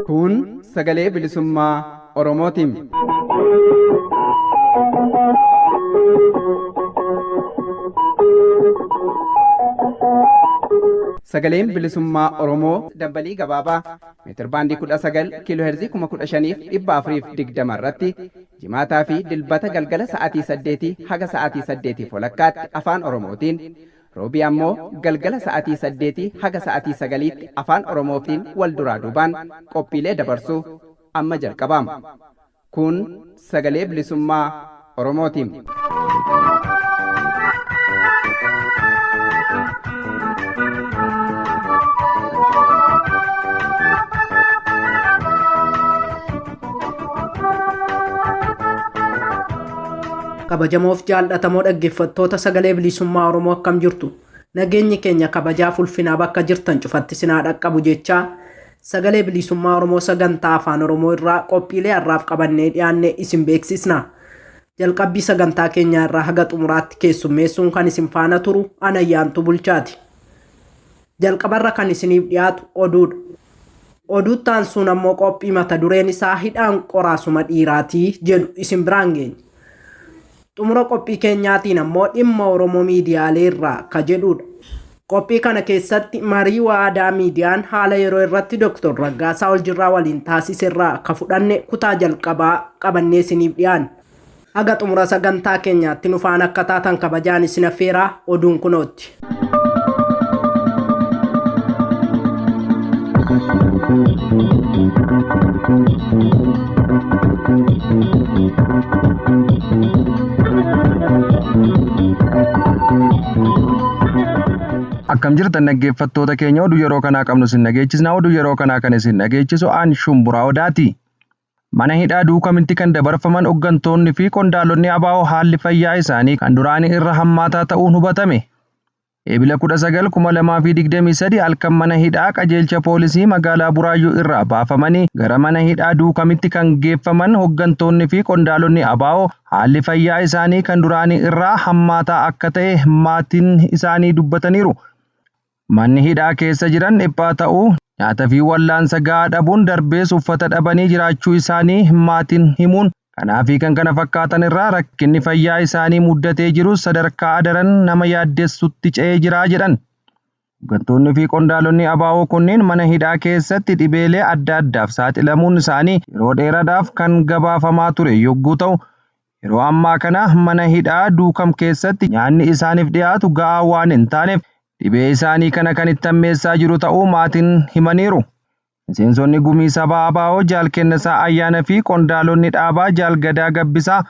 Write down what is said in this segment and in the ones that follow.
Kun sagalee bilisummaa Oromootiin. Sagaleen bilisummaa Oromoo dambalii gabaabaa meetir baandii 19 kiiloo heerzii 15,420 irratti jimaataa fi dilbata galgala sa'aatii 8 haga sa'aatii 8 walakkaatti afaan Oromootiin roobii ammoo galgala sa'aatii 8 haga sa'aatii 9tti afaan Oromootiin wal duraa duubaan qophiilee dabarsuu amma jalqabama. Kun sagalee bilisummaa Oromootiin. Kabajamoof jaallatamoo dhaggeeffattoota sagalee bilisummaa Oromoo akkam jirtu. Nageenyi keenya kabajaaf ulfinaa bakka jirtan cufatti sinaa dhaqqabu jechaa sagalee bilisummaa Oromoo sagantaa afaan Oromoo irraa qophiilee har'aaf qabannee dhiyaanne isin beeksisna. Jalqabbii sagantaa keenyaa irraa haga xumuraatti keessummeessuun kan isin faana turu Anayyaantu Bulchaati. Jalqabarra kan isiniif dhiyaatu oduudha. Oduuttaan sun ammoo qophii mata dureen isaa hidhaan qoraasuma dhiiraatii jedhu isin biraan geenya. Xumura qophii keenyaatiin ammoo dhimma Oromoo miidiyaalee irraa ka jedhudha. Qophii kana keessatti marii waadaa miidiyaan haala yeroo irratti Dr. Raggaasaa Oljirraa waliin taasise irraa ka fudhanne kutaa jalqabaa qabannee isiniif dhiyaanna. Haga xumura sagantaa keenyaatti nu faana akka taatan kabajaan isin affeeraa oduun kunootti. Akkam jirtan dhaggeeffattoota keenya oduu yeroo kanaa qabnu isin dhageechisna. Oduu yeroo kanaa kan isin dhageechisu aan Shumburaa Odaati. Mana hidhaa duukamitti kan dabarfaman hooggantoonni fi qondaalonni ABO haalli fayyaa isaanii kan duraanii irra hammaataa ta'uun hubatame. Eebila 19/2023 halkan mana hidhaa qajeelcha poolisii magaalaa Buraayyuu irraa baafamanii gara mana hidhaa duukamitti kan geeffaman hooggantoonni fi qondaalonni ABO haalli fayyaa isaanii kan duraanii irraa hammaataa akka ta'e maatiin isaanii dubbataniiru. Manni hidhaa keessa jiran dhiphaa ta'uu nyaata fi wallaansa gahaa dhabuun darbees uffata dhabanii jiraachuu isaanii maatiin himuun kanaaf kan kana fakkaatan irraa rakkinni fayyaa isaanii muddatee jiru sadarkaa daran nama yaaddessutti ce'ee jira jedhan. Hooggantoonni fi qondaalonni ABO kunneen mana hidhaa keessatti dhibeelee adda addaaf saaxilamuun isaanii yeroo dheeraadhaaf kan gabaafamaa ture yogguu ta'u yeroo ammaa kana mana hidhaa duukam keessatti nyaanni isaaniif dhiyaatu gahaa waan hin taaneef dhibee isaanii kana kan itti hammeessaa jiru ta'uu maatiin himaniiru. Miseensonni gumii sabaa ABO Jaal Kennisaa Ayyaana fi qondaalonni dhaabaa Jaal Gadaa Gabbisaa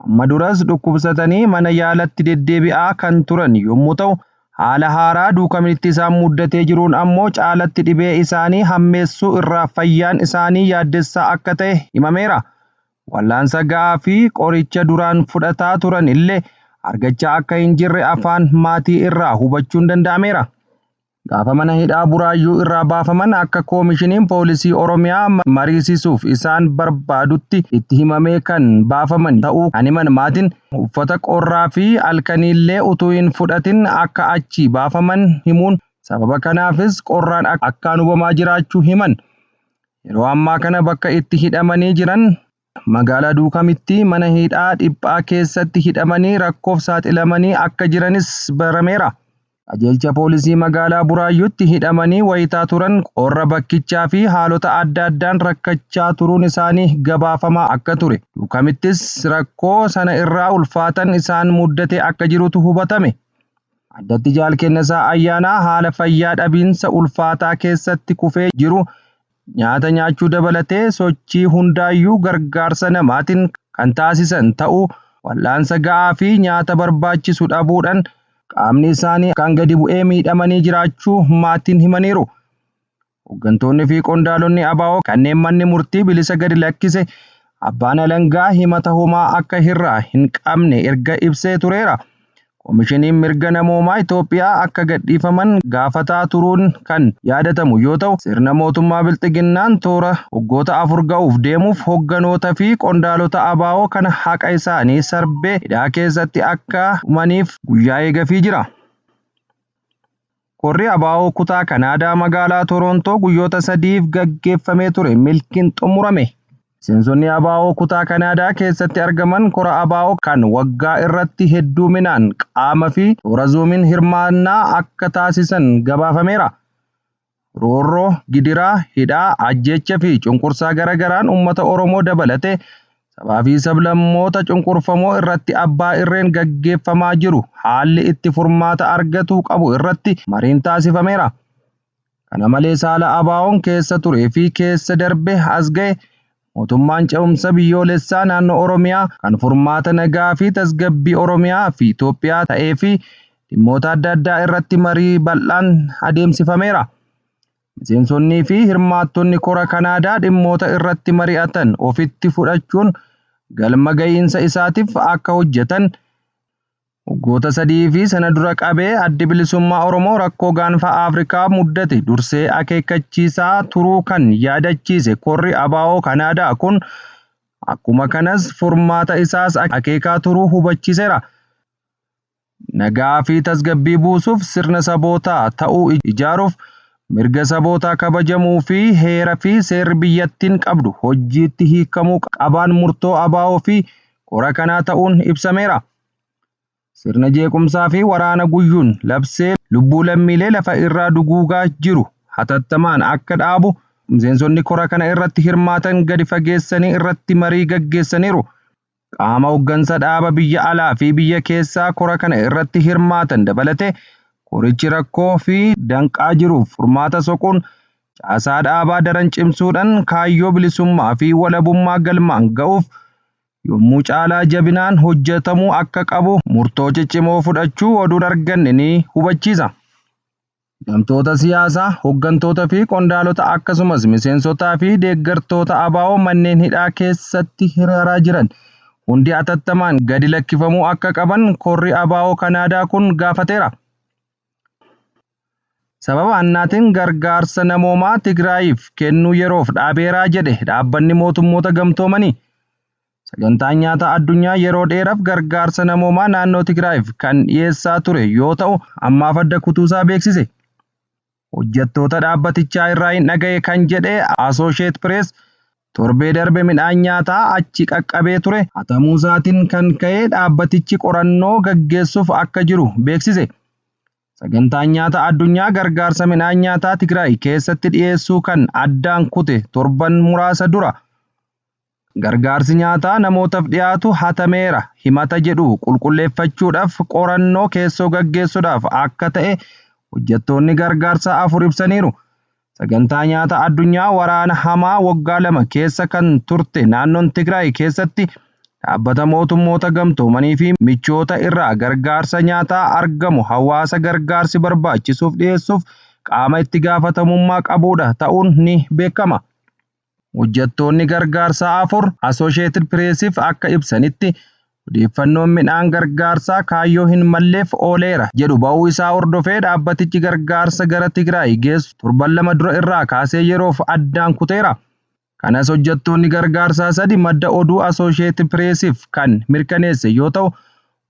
amma duras dhukkubsatanii mana yaalatti deddeebi'aa kan turan yommuu ta'u haala haaraa duukamitti isaan muddatee jiruun ammoo caalatti dhibee isaanii hammeessuu irraa fayyaan isaanii yaaddessaa akka ta'e himameera. Wallaansa gahaa fi qoricha duraan fudhataa turan illee argachaa akka hin jirre afaan maatii irraa hubachuun danda'ameera. Gaafa mana hidhaa Buraayyuu irraa baafaman akka koomishiniin poolisii Oromiyaa mariisisuuf isaan barbaadutti itti himamee kan baafaman ta'uu kan himan maatiin uffata qorraa fi halkaniillee utuu hin fudhatin akka achi baafaman himuun sababa kanaafis qorraan akkaan hubamaa jiraachuu himan. Yeroo ammaa kana bakka itti hidhamanii jiran magaalaa duukamitti mana hidhaa dhiphaa keessatti hidhamanii rakkoof saaxilamanii akka jiranis barameera. Qajeelcha poolisii magaalaa Buraayyuutti hidhamanii wayitaa turan qorra bakkichaa fi haalota adda addaan rakkachaa turuun isaanii gabaafamaa akka ture. Duukamittis rakkoo sana irraa ulfaatan isaan muddatee akka jirutu hubatame. Addatti Jaal Kennisaa Ayyaanaa haala fayyaa dhabiinsa ulfaataa keessatti kufee jiru nyaata nyaachuu dabalatee sochii hundaayyuu gargaarsa namaatiin kan taasisan ta'uu wallaansa gahaa fi nyaata barbaachisu dhabuudhaan qaamni isaanii kan gadi bu'ee miidhamanii jiraachuu maatiin himaniiru. Hooggantoonni fi qondaalonni ABO kanneen manni murtii bilisa gadi lakkise abbaan alangaa himata homaa akka irraa hin qabne erga ibsee tureera. Koomishiniin mirga namoomaa Itoophiyaa akka gadhiifaman gaafataa turuun kan yaadatamu yoo ta'u, sirna mootummaa Bilxiginnaan toora waggoota 4 ga'uuf deemuuf hoogganoota fi qondaalota ABO kana haqa isaanii sarbee hidhaa keessatti akka humaniif guyyaa eegafii jira. Korri ABO kutaa Kanaadaa magaalaa Torontoo guyyoota 3f gaggeeffamee ture milkiin xumurame. Miseensonni ABO kutaa Kanaadaa keessatti argaman kora ABO kan waggaa irratti hedduminaan qaama fi toora zuumiin hirmaannaa akka taasisan gabaafameera. Roorroo, gidiraa, hidhaa, ajjeecha fi cunqursaa garagaraan uummata Oromoo dabalatee sabaa fi sablammoota cunqurfamoo irratti abbaa irreen gaggeeffamaa jiru haalli itti furmaata argatu qabu irratti mariin taasifameera. Kana malees haala ABO'n keessa turee fi keessa darbe as ga'e mootummaan ce'umsa biyyoolessaa naannoo Oromiyaa kan furmaata nagaa fi tasgabbii Oromiyaa fi Itoophiyaa ta'ee fi dhimmoota adda addaa irratti marii bal'aan adeemsifameera. Miseensonnii fi hirmaattonni kora Kanaadaa dhimmoota irratti mari'atan ofitti fudhachuun galma ga'iinsa isaatiif akka hojjetan waggoota 3 fi sana dura qabee addi bilisummaa Oromoo rakkoo gaanfa Afrikaa muddate dursee akeekkachiisaa turuu kan yaadachiise korri ABO Kanaadaa kun akkuma kanas furmaata isaas akeekaa turuu hubachiiseera. Nagaa fi tasgabbii buusuuf sirna sabootaa ta'uu ijaaruuf mirga sabootaa kabajamuu fi heera fi seerri biyyattiin qabdu hojiitti hiikamuu qabaan murtoo ABO fi kora kanaa ta'uun ibsameera. Sirna jeequmsaa fi waraana guyyuun labsee lubbuu lammiilee lafa irraa duguugaa jiru hatattamaan akka dhaabu miseensonni kora kana irratti hirmaatan gadi fageessanii irratti marii gaggeessaniiru. Qaama hooggansa dhaaba biyya alaa fi biyya keessaa kora kana irratti hirmaatan dabalatee korichi rakkoo fi danqaa jiruuf furmaata soquun caasaa dhaabaa daran cimsuudhaan kaayyoo bilisummaa fi walabummaa galmaan ga'uuf yommuu caalaa jabinaan hojjetamuu akka qabu murtoo ciccimoo fudhachuu oduun arganne ni hubachiisa. Gamtoota siyaasaa, hooggantoota fi qondaalota akkasumas miseensotaa fi deeggartoota ABO manneen hidhaa keessatti hiraraa jiran hundi atattamaan gadi lakkifamuu akka qaban korri ABO Kanaadaa kun gaafateera. Sababa annaatiin gargaarsa namoomaa Tigraayiif kennuu yeroof dhaabeeraa jedhe dhaabbanni mootummoota gamtoomanii. Sagantaan nyaata addunyaa yeroo dheeraaf gargaarsa namoomaa naannoo Tigraayiif kan dhiyeessaa ture yoo ta'u ammaaf adda kutuusaa beeksise. Hojjettoota dhaabbatichaa irraa hin dhaga'e kan jedhe Associated Press torbee darbe midhaan nyaataa achi qaqqabee ture hatamuu isaatiin kan ka'e dhaabbatichi qorannoo gaggeessuuf akka jiru beeksise. Sagantaan nyaata addunyaa gargaarsa midhaan nyaataa Tigraay keessatti dhiyeessuu kan addaan kute torban muraasa dura. Gargaarsi nyaataa namootaaf dhiyaatu hatameera himata jedhu qulqulleeffachuudhaaf qorannoo keessoo gaggeessuudhaaf akka ta'e hojjettoonni gargaarsaa 4 ibsaniiru. Sagantaa nyaata addunyaa waraana hamaa waggaa 2 keessa kan turte naannoon Tigraay keessatti dhaabbata mootummoota gamtoomanii fi michoota irraa gargaarsa nyaataa argamu hawaasa gargaarsi barbaachisuuf dhiyeessuuf qaama itti gaafatamummaa qabuudha ta'uun ni beekama. Hojjettoonni gargaarsaa 4 Associated Pressiif akka ibsanitti odeeffannoon midhaan gargaarsaa kaayyoo hin malleef ooleera jedhu ba'uu isaa hordofee dhaabbatichi gargaarsa gara Tigraay geessu torban 2 dura irraa kaasee yeroof addaan kuteera. Kanas hojjettoonni gargaarsaa 3 madda oduu Associated Pressiif kan mirkaneesse yoo ta'u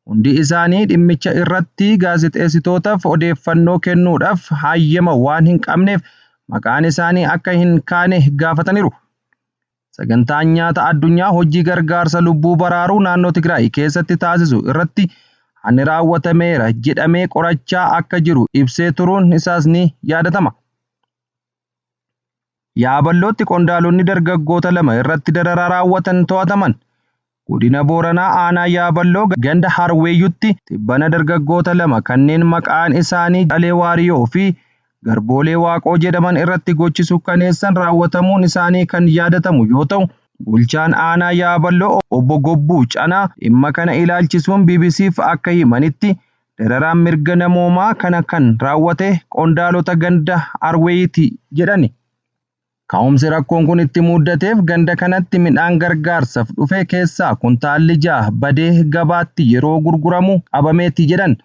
hundi isaanii dhimmicha irratti gaazexeessitootaaf odeeffannoo kennuudhaaf hayyama waan hin qabneef maqaan isaanii akka hin kaane gaafataniiru. Sagantaan nyaata addunyaa hojii gargaarsa lubbuu baraaruu naannoo Tigraay keessatti taasisu irratti hanni raawwatameera jedhamee qorachaa akka jiru ibsee turuun isaas ni yaadatama. Yaaballootti qondaalonni dargaggoota 2 irratti dararaa raawwatan to'ataman. Godina Booranaa aanaa Yaaballoo ganda Harweeyyutti tibbana dargaggoota 2 kanneen maqaan isaanii Dhalee Waariyoo fi Garboolee Waaqoo jedhaman irratti gochi sukkaneessan raawwatamuun isaanii kan yaadatamu yoo ta'u bulchaan aanaa Yaaballoo obbo Gobbuu Canaa dhimma kana ilaalchisuun BBCf akka himanitti dararaan mirga namoomaa kana kan raawwate qondaalota ganda Harweeyyiti jedhani. Ka'umsi rakkoon kun itti muddateef ganda kanatti midhaan gargaarsaaf dhufe keessaa kuntaalli 6 badee gabaatti yeroo gurguramu qabameetti jedhan.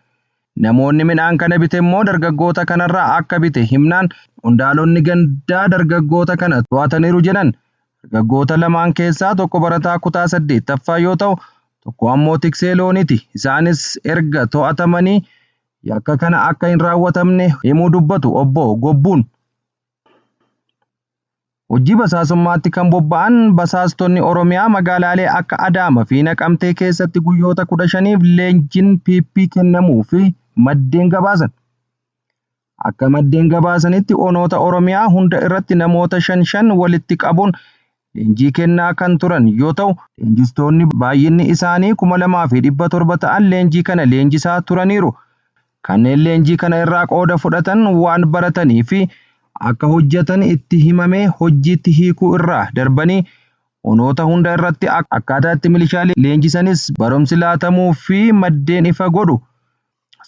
Namoonni midhaan kana bite immoo dargaggoota kanarraa akka bite himnaan qondaalonni gandaa dargaggoota kana to'ataniiru jedhan. Dargaggoota lamaan keessaa tokko barataa kutaa 8ffaa yoo ta'u tokko ammoo tiksee looniiti. Isaanis erga to'atamanii yakka kana akka hin raawwatamne himuu dubbatu obbo Gobbuun. Hojii basaasummaatti kan bobba'an basaastonni Oromiyaa magaalaalee akka Adaamaa fi Naqamtee keessatti guyyoota 15f leenjiin PP kennamuu fi maddeen gabaasan. Akka maddeen gabaasanitti onoota Oromiyaa hunda irratti namoota 5 walitti qabuun leenjii kennaa kan turan yoo ta'u, leenjistoonni baay'inni isaanii 2700 ta'an leenjii kana leenjisaa turaniiru. Kanneen leenjii kana irraa qooda fudhatan waan baratanii fi akka hojjetan itti himamee hojiitti hiikuu irraa darbanii onoota hunda irratti akkaataa itti milishaalee leenjisanis barumsi laatamuu fi maddeen ifa godhu.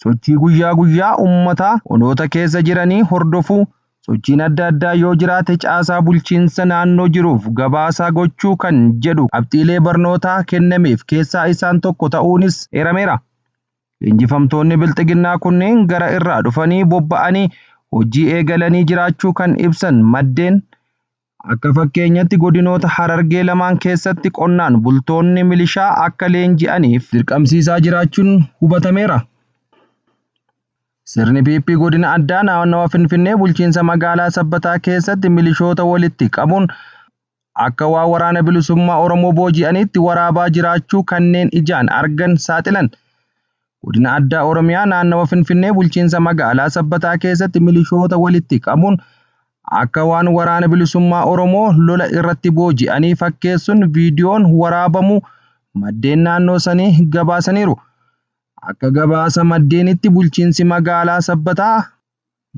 Sochii guyyaa guyyaa uummataa onoota keessa jiranii hordofuu, sochiin adda addaa yoo jiraate caasaa bulchiinsa naannoo jiruuf gabaasaa gochuu kan jedhu qabxiilee barnootaa kennameef keessaa isaan tokko ta'uunis eerameera. Leenjifamtoonni bilxiginnaa kunneen gara irraa dhufanii bobba'anii hojii eegalanii jiraachuu kan ibsan maddeen akka fakkeenyatti godinoota Harargee lamaan keessatti qonnaan bultoonni milishaa akka leenji'aniif dirqamsiisaa jiraachuun hubatameera. Sirni PP godina addaa naannawaa Finfinnee bulchiinsa magaalaa Sabbataa keessatti milishoota walitti qabuun akka waa waraana bilisummaa Oromoo booji'anitti waraabaa jiraachuu kanneen ijaan argan saaxilan. Godina addaa Oromiyaa naannawa Finfinnee bulchiinsa magaalaa Sabbataa keessatti milishoota walitti qabuun akka waan waraana bilisummaa Oromoo lola irratti booji'anii fakkeessuun viidiyoon waraabamu maddeen naannoo sanii gabaasaniiru. Akka gabaasa maddeenitti bulchiinsi magaalaa Sabbataa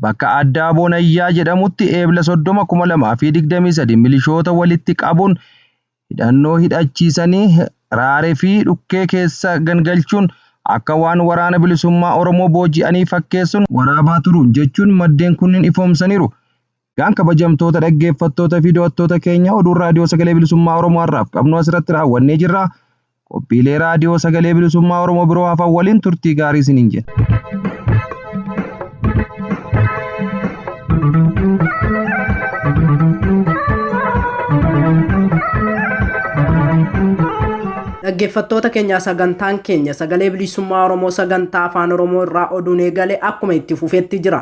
bakka addaa Boonayyaa jedhamutti eebla 30,2023 milishoota walitti qabuun hidhannoo hidhachiisanii raaree fi dhukkee keessa gangalchuun akka waan waraana bilisummaa Oromoo booji'anii fakkeessuun waraabaa turuun jechuun maddeen kunniin ifoomsaniiru. Gaan kabajamtoota dhaggeeffattoota fi daawwattoota keenya oduu raadiyoo sagalee bilisummaa Oromoo har'aaf qabnu asirratti raawwannee jirra. Qophiilee raadiyoo sagalee bilisummaa Oromoo biroo hafan waliin turtii gaarii isiniin jenna. Dhaggeeffattoota keenya sagantaan keenya sagalee bilisummaa Oromoo sagantaa afaan Oromoo irraa oduun eegale akkuma itti fufetti jira.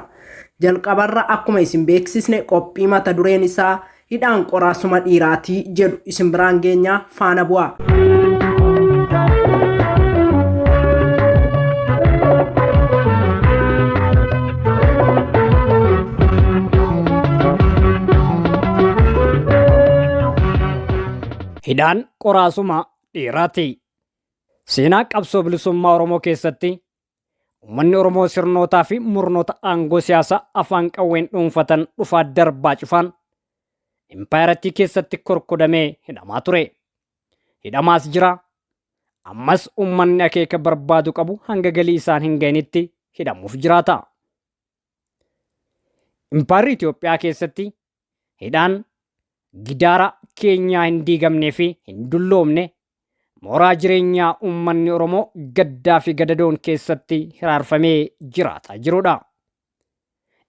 Jalqabarra akkuma isin beeksisne qophii mata dureen isaa hidhaan qoraasuma dhiiraatii jedhu isin biraan geenya faana bu'aa. Hidhaan qoraasuma dhiiraati. Seenaa qabsoo bilisummaa Oromoo keessatti uummanni Oromoo sirnootaa fi murnoota aangoo siyaasaa afaan qawween dhuunfatan dhufaa darbaa cufaan impaayarattii keessatti korkodamee hidhamaa ture. Hidhamaas jira. Ammas uummanni akeeka barbaadu qabu hanga galii isaan hin ga'initti hidhamuuf jiraata. Impaayarri Itoophiyaa keessatti hidhaan gidaara keenyaa hin diigamnee fi hin dulloomne mooraa jireenyaa uummanni Oromoo gaddaa fi gadadoon keessatti hiraarfamee jiraataa jirudha.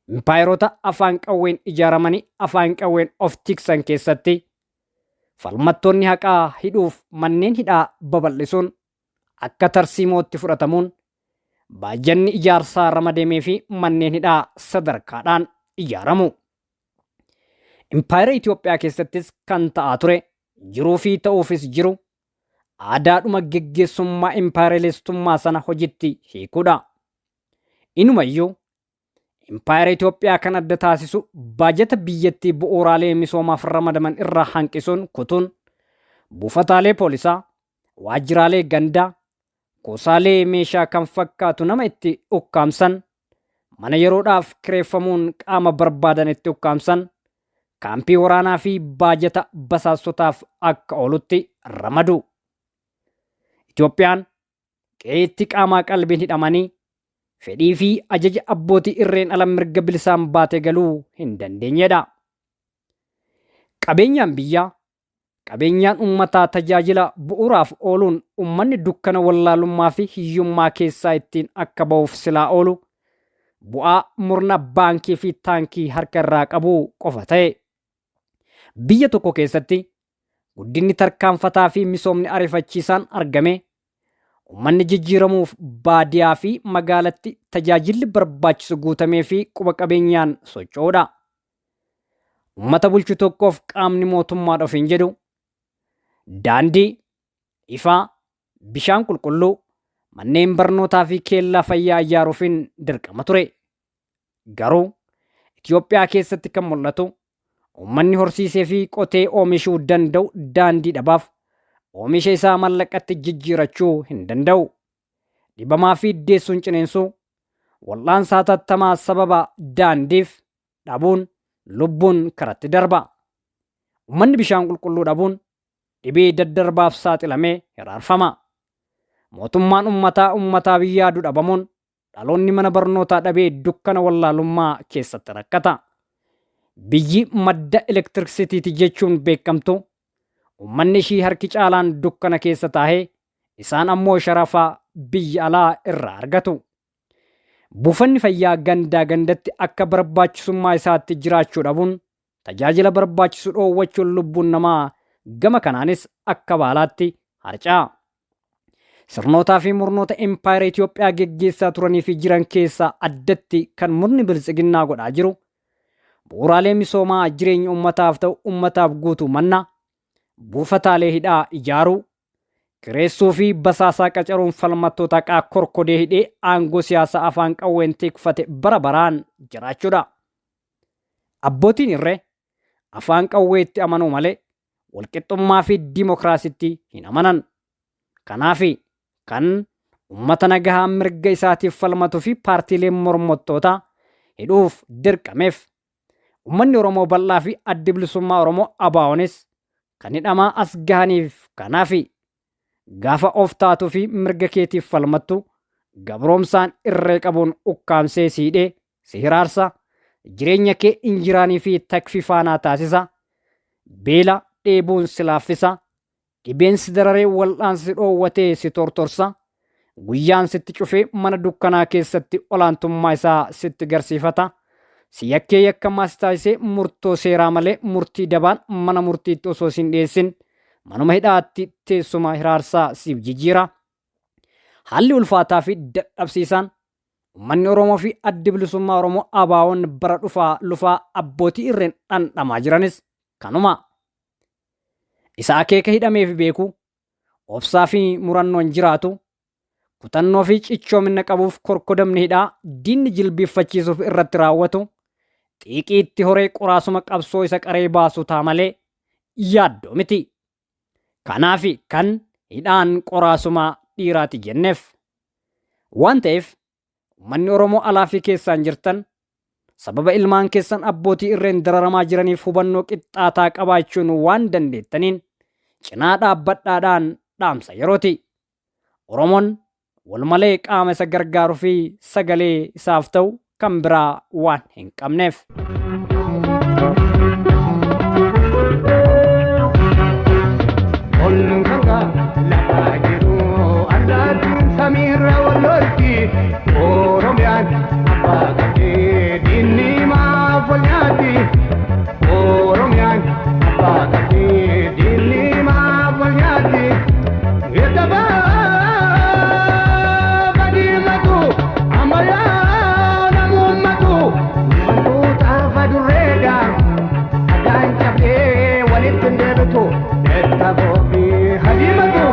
Impaayarota afaan qawween ijaaramanii afaan qawween of tiksan keessatti falmattoonni haqaa hidhuuf manneen hidhaa babal'isuun akka tarsiimootti fudhatamuun baajjanni ijaarsaa ramadamee fi manneen hidhaa sadarkaadhaan ijaaramu. Impaayara Itoophiyaa keessattis kan ta'aa ture jiruu fi ta'uufis jiru aadaadhuma geggeessummaa impaayaralistummaa sana hojiitti hiikuudha. Inumayyuu impaayara Itoophiyaa kan adda taasisu baajata biyyattii bu'uuraalee misoomaaf ramadaman irraa hanqisuun kutuun buufataalee poolisaa, waajjiraalee gandaa, kuusaalee meeshaa kan fakkaatu nama itti ukkaamsan, mana yeroodhaaf kireeffamuun qaama barbaadan itti ukkaamsan, kaampii waraanaa fi baajata basaasotaaf akka oolutti ramadu. Itoophiyaan qe'eetti qaamaa qalbiin hidhamanii fedhii fi ajaja abbootii irreen ala mirga bilisaan baatee galuu hin dandeenyedha. Qabeenyaan biyyaa, qabeenyaan uummataa tajaajila bu'uuraaf ooluun uummanni dukkana wallaalummaa fi hiyyummaa keessaa ittiin akka ba'uuf silaa oolu bu'aa murna baankii fi taankii harka irraa qabuu qofa ta'e. Biyya tokko keessatti guddinni tarkaanfataa fi misoomni ariifachiisaan argame uummanni jijjiiramuuf baadiyaa fi magaalatti tajaajilli barbaachisu guutamee fi quba qabeenyaan socho'uudha. Uummata bulchu tokkoof qaamni mootummaa ofiin jedhu daandii, ifaa, bishaan qulqulluu, manneen barnootaa fi keellaa fayyaa ijaaruufiin dirqama ture. Garuu Itoophiyaa keessatti kan mul'atu uummanni horsiisee fi qotee oomishuu danda'u daandii dhabaaf oomisha isaa mallaqatti jijjiirachuu hin danda'u. Dhibamaa fi deessuun cineensuu wal'aansa hatattamaa sababa daandiif dhabuun lubbuun karatti darba. Uummanni bishaan qulqulluu dhabuun dhibee daddarbaaf saaxilamee hiraarfama. Mootummaan uummataa biyyaadu dhabamuun dhaloonni mana barnootaa dhabee dukkana wallaalummaa keessatti rakkata. Biyyi madda elektirikisiitiiti jechuun beekamtu uummanni ishii harki caalaan dukkana keessa taa'ee isaan ammoo sharafaa biyya alaa irraa argatu. Buufanni fayyaa gandaa gandatti akka barbaachisummaa isaatti jiraachuu dhabuun tajaajila barbaachisu dhoowwachuun lubbuun namaa gama kanaanis akka baalaatti harca'a. Sirnootaa fi murnoota empaayerii Itoophiyaa geggeessaa turanii fi jiran keessaa addatti kan murni bilisiginnaa godhaa jiru bu'uuraalee misoomaa jireenya uummataaf ta'u uummataaf guutuu manna, buufataalee hidhaa ijaaruu, kireessuu fi basaasaa qacaruun falmattoota haqaa korkodee hidhee aangoo siyaasaa afaan qawween tikfate bara baraan jiraachuudha. Abbootiin irree afaan qawweetti amanuu malee walqixxummaa fi dimokiraasitti hin amanan. Kanaafi kan uummata nagahaa mirga isaatiif falmatuu fi paartiileen mormottootaa hidhuuf dirqameef uummanni Oromoo bal'aa fi addi bilisummaa Oromoo ABO'nis kan hidhamaa as gahaniif kanaafi gaafa of taatuu fi mirga keetiif falmattu gabroomsaan irree qabuun ukkaamsee siidhee si hiraarsa, jireenya kee injiraanii fi takfifaanaa taasisa, beela dheebuun si laaffisa, dhibeensi dararee wal'aansi dhoowwatee si tortorsa, guyyaan sitti cufee mana dukkanaa keessatti olaantummaa isaa sitti garsiifata, si yakkee yakkamaas taasisee murtoo seeraa malee murtii dabaan mana murtiitti osoo sin dhiyeessin manuma hidhaatti teessuma hiraarsaa siif jijjiira. Haalli ulfaataa fi dadhabsiisaan uummanni Oromoo fi addi bilisummaa Oromoo ABO'n bara dhufaa lufaa abbootii irreen dhandhamaa jiranis kanuma. Isa akeeka hidhameef beeku, obsaa fi murannoon jiraatu, kutannoo fi cichoomina qabuuf korkodamni hidhaa diinni jilbiiffachiisuuf irratti raawwatu, xiiqii itti horee qoraasuma qabsoo isa qaree baasu ta'a malee yaaddoo miti. Kanaafi kan hidhaan qoraasuma dhiiraati jenneef. Waan ta'eef uummanni Oromoo alaa fi keessaan jirtan sababa ilmaan keessan abbootii irreen dararamaa jiraniif hubannoo qixxaataa qabaachuun waan dandeettaniin cinaa dhaabbadhaadhaan dhaamsa yerooti. Oromoon wal malee qaama isa gargaaruu fi sagalee isaaf ta'u kan biraa waan hin qabneef. Oromiyaan abbaa qabdee diinni maaf wal nyaatti. Oromiyaan abbaa qabdee diinni maaf wal nyaatti. Eetabaa badiimatu ammayyaa namuummatu uummatuu xaafa durreedha. Addaan cabdee walitti hin deebitu. Eetaboo fi hadiimatu.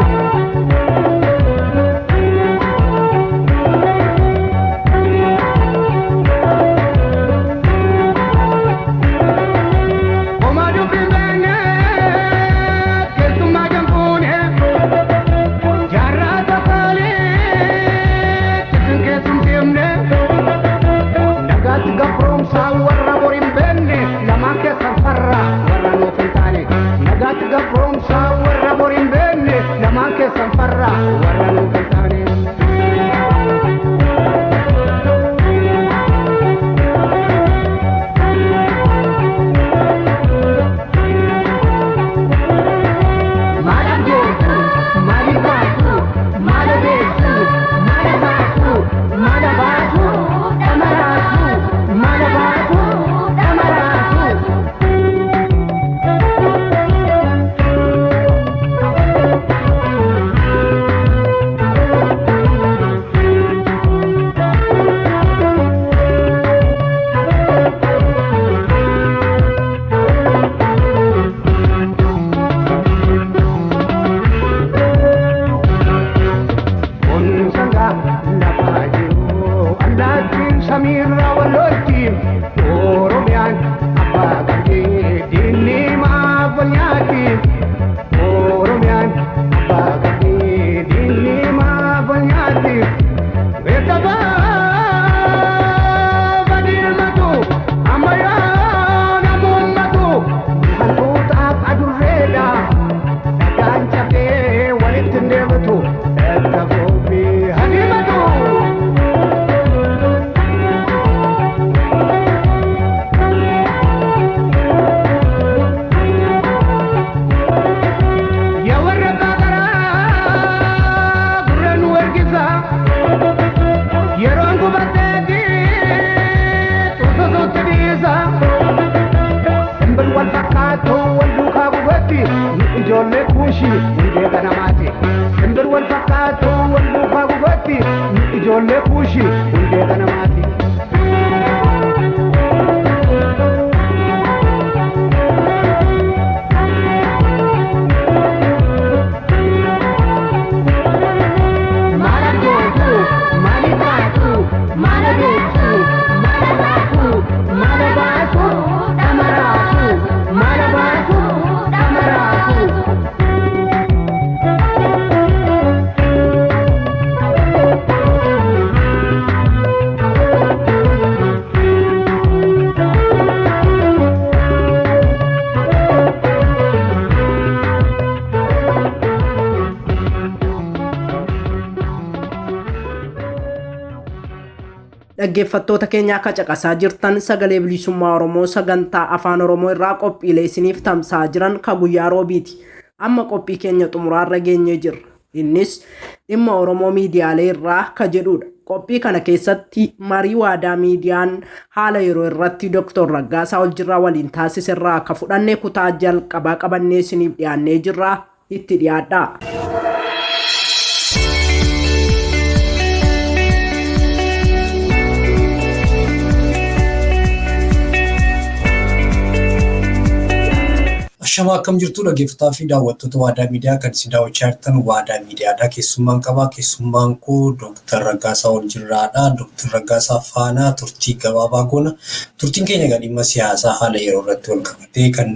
Dhaggeeffattoota keenya akka caqasaa jirtan sagalee bilisummaa Oromoo sagantaa afaan Oromoo irraa qophiilee isiniif tamsa'aa jiran ka guyyaa roobiiti. Amma qophii keenya xumuraarra geenyee jirra. Innis dhimma Oromoo miidiyaalee irraa ka jedhudha. Qophii kana keessatti marii waadaa miidiyaan haala yeroo irratti Dr. Raggaasaa Oljirraa waliin taasiserraa akka fudhanne kutaa jalqabaa qabannee isiniif dhiyaannee jirra. Itti dhiyaadhaa. Shama akkam jirtu dhaggeeffattoota fi daawwattoota Waadaa Miidiyaa kan isin daawwachaa jirtan Waadaa Miidiyaadha. Keessummaan qaba. Keessummaan koo Dr. Raggaasaa Oljirraadha. Dr. Raggaasaa faana turtii gabaabaa goona. Turtiin keenya dhimma siyaasaa haala yeroo irratti wal qabatee kan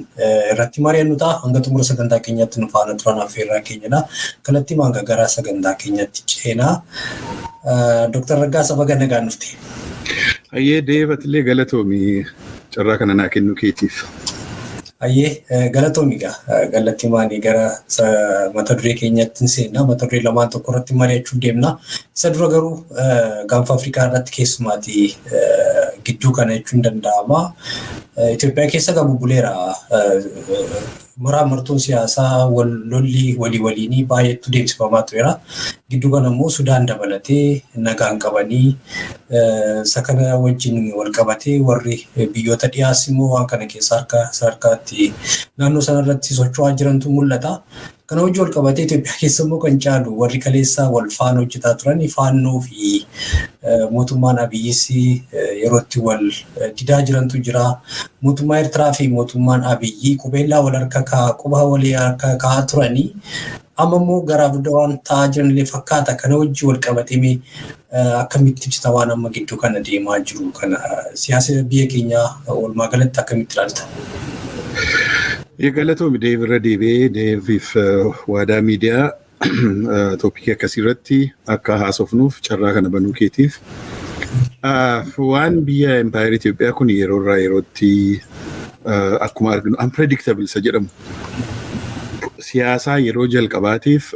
irratti mari'annu ta'a. Hanga xumura sagantaa keenyatti nu faana turan affeerraa keenyadha. Kanatti hanga gara sagantaa keenyatti ceenaa. Dr. Raggaasaa baga nagaan dhufte. Ayyee deebatillee galatoomii carraa kana naa kennu keetiif. Ayyee galatoomiidha. Galatti maanii gara mata duree keenyatti seenna. Mata duree lamaan tokko irratti mari'achuu deemna. Isa dura garuu gaanfa Afrikaa irratti keessumaatii gidduu kana jechuun danda'ama. Itoophiyaa keessa bubbuleera. Martuun siyaasaa lolli waliinii baay'eetu deemsifamaa tureera. Gidduu kana immoo Sudaan dabalatee nagaan qabanii isa kana wajjin wal qabatee warri biyyoota dhiyaas immoo waan kana keessa harkaatti naannoo sanarratti socho'aa jirantu mul'ata. Kana wajjin wal qabatee Itoophiyaa keessa immoo kan caalu warri kaleessaa wal faana hojjetaa turan faannoo fi mootummaan Abiyyis yerootti wal didaa jirantu jira. Mootummaa Eertiraa fi mootummaan Abiyyi qubeellaa wal harka quba walii harka kaa'aa turanii amma immoo garaa guddaa waan ta'aa jiranillee fakkaata. Kana wajjin wal qabatee akkamitti ibsita waan amma gidduu kana deemaa jiru kana siyaasa biyya keenyaa walumaa galatti akkamitti ilaalta? Galatoomi deebiirra deebi'ee deebiif Waadaa Miidiyaa toopikii akkasiirratti akka haasofnuuf carraa kana banuu keetiif. Waan biyya Empaayer Itoophiyaa kun yeroo irraa yerootti akkuma arginu unpredictable isa jedhamu. Siyaasaa yeroo jalqabaatiif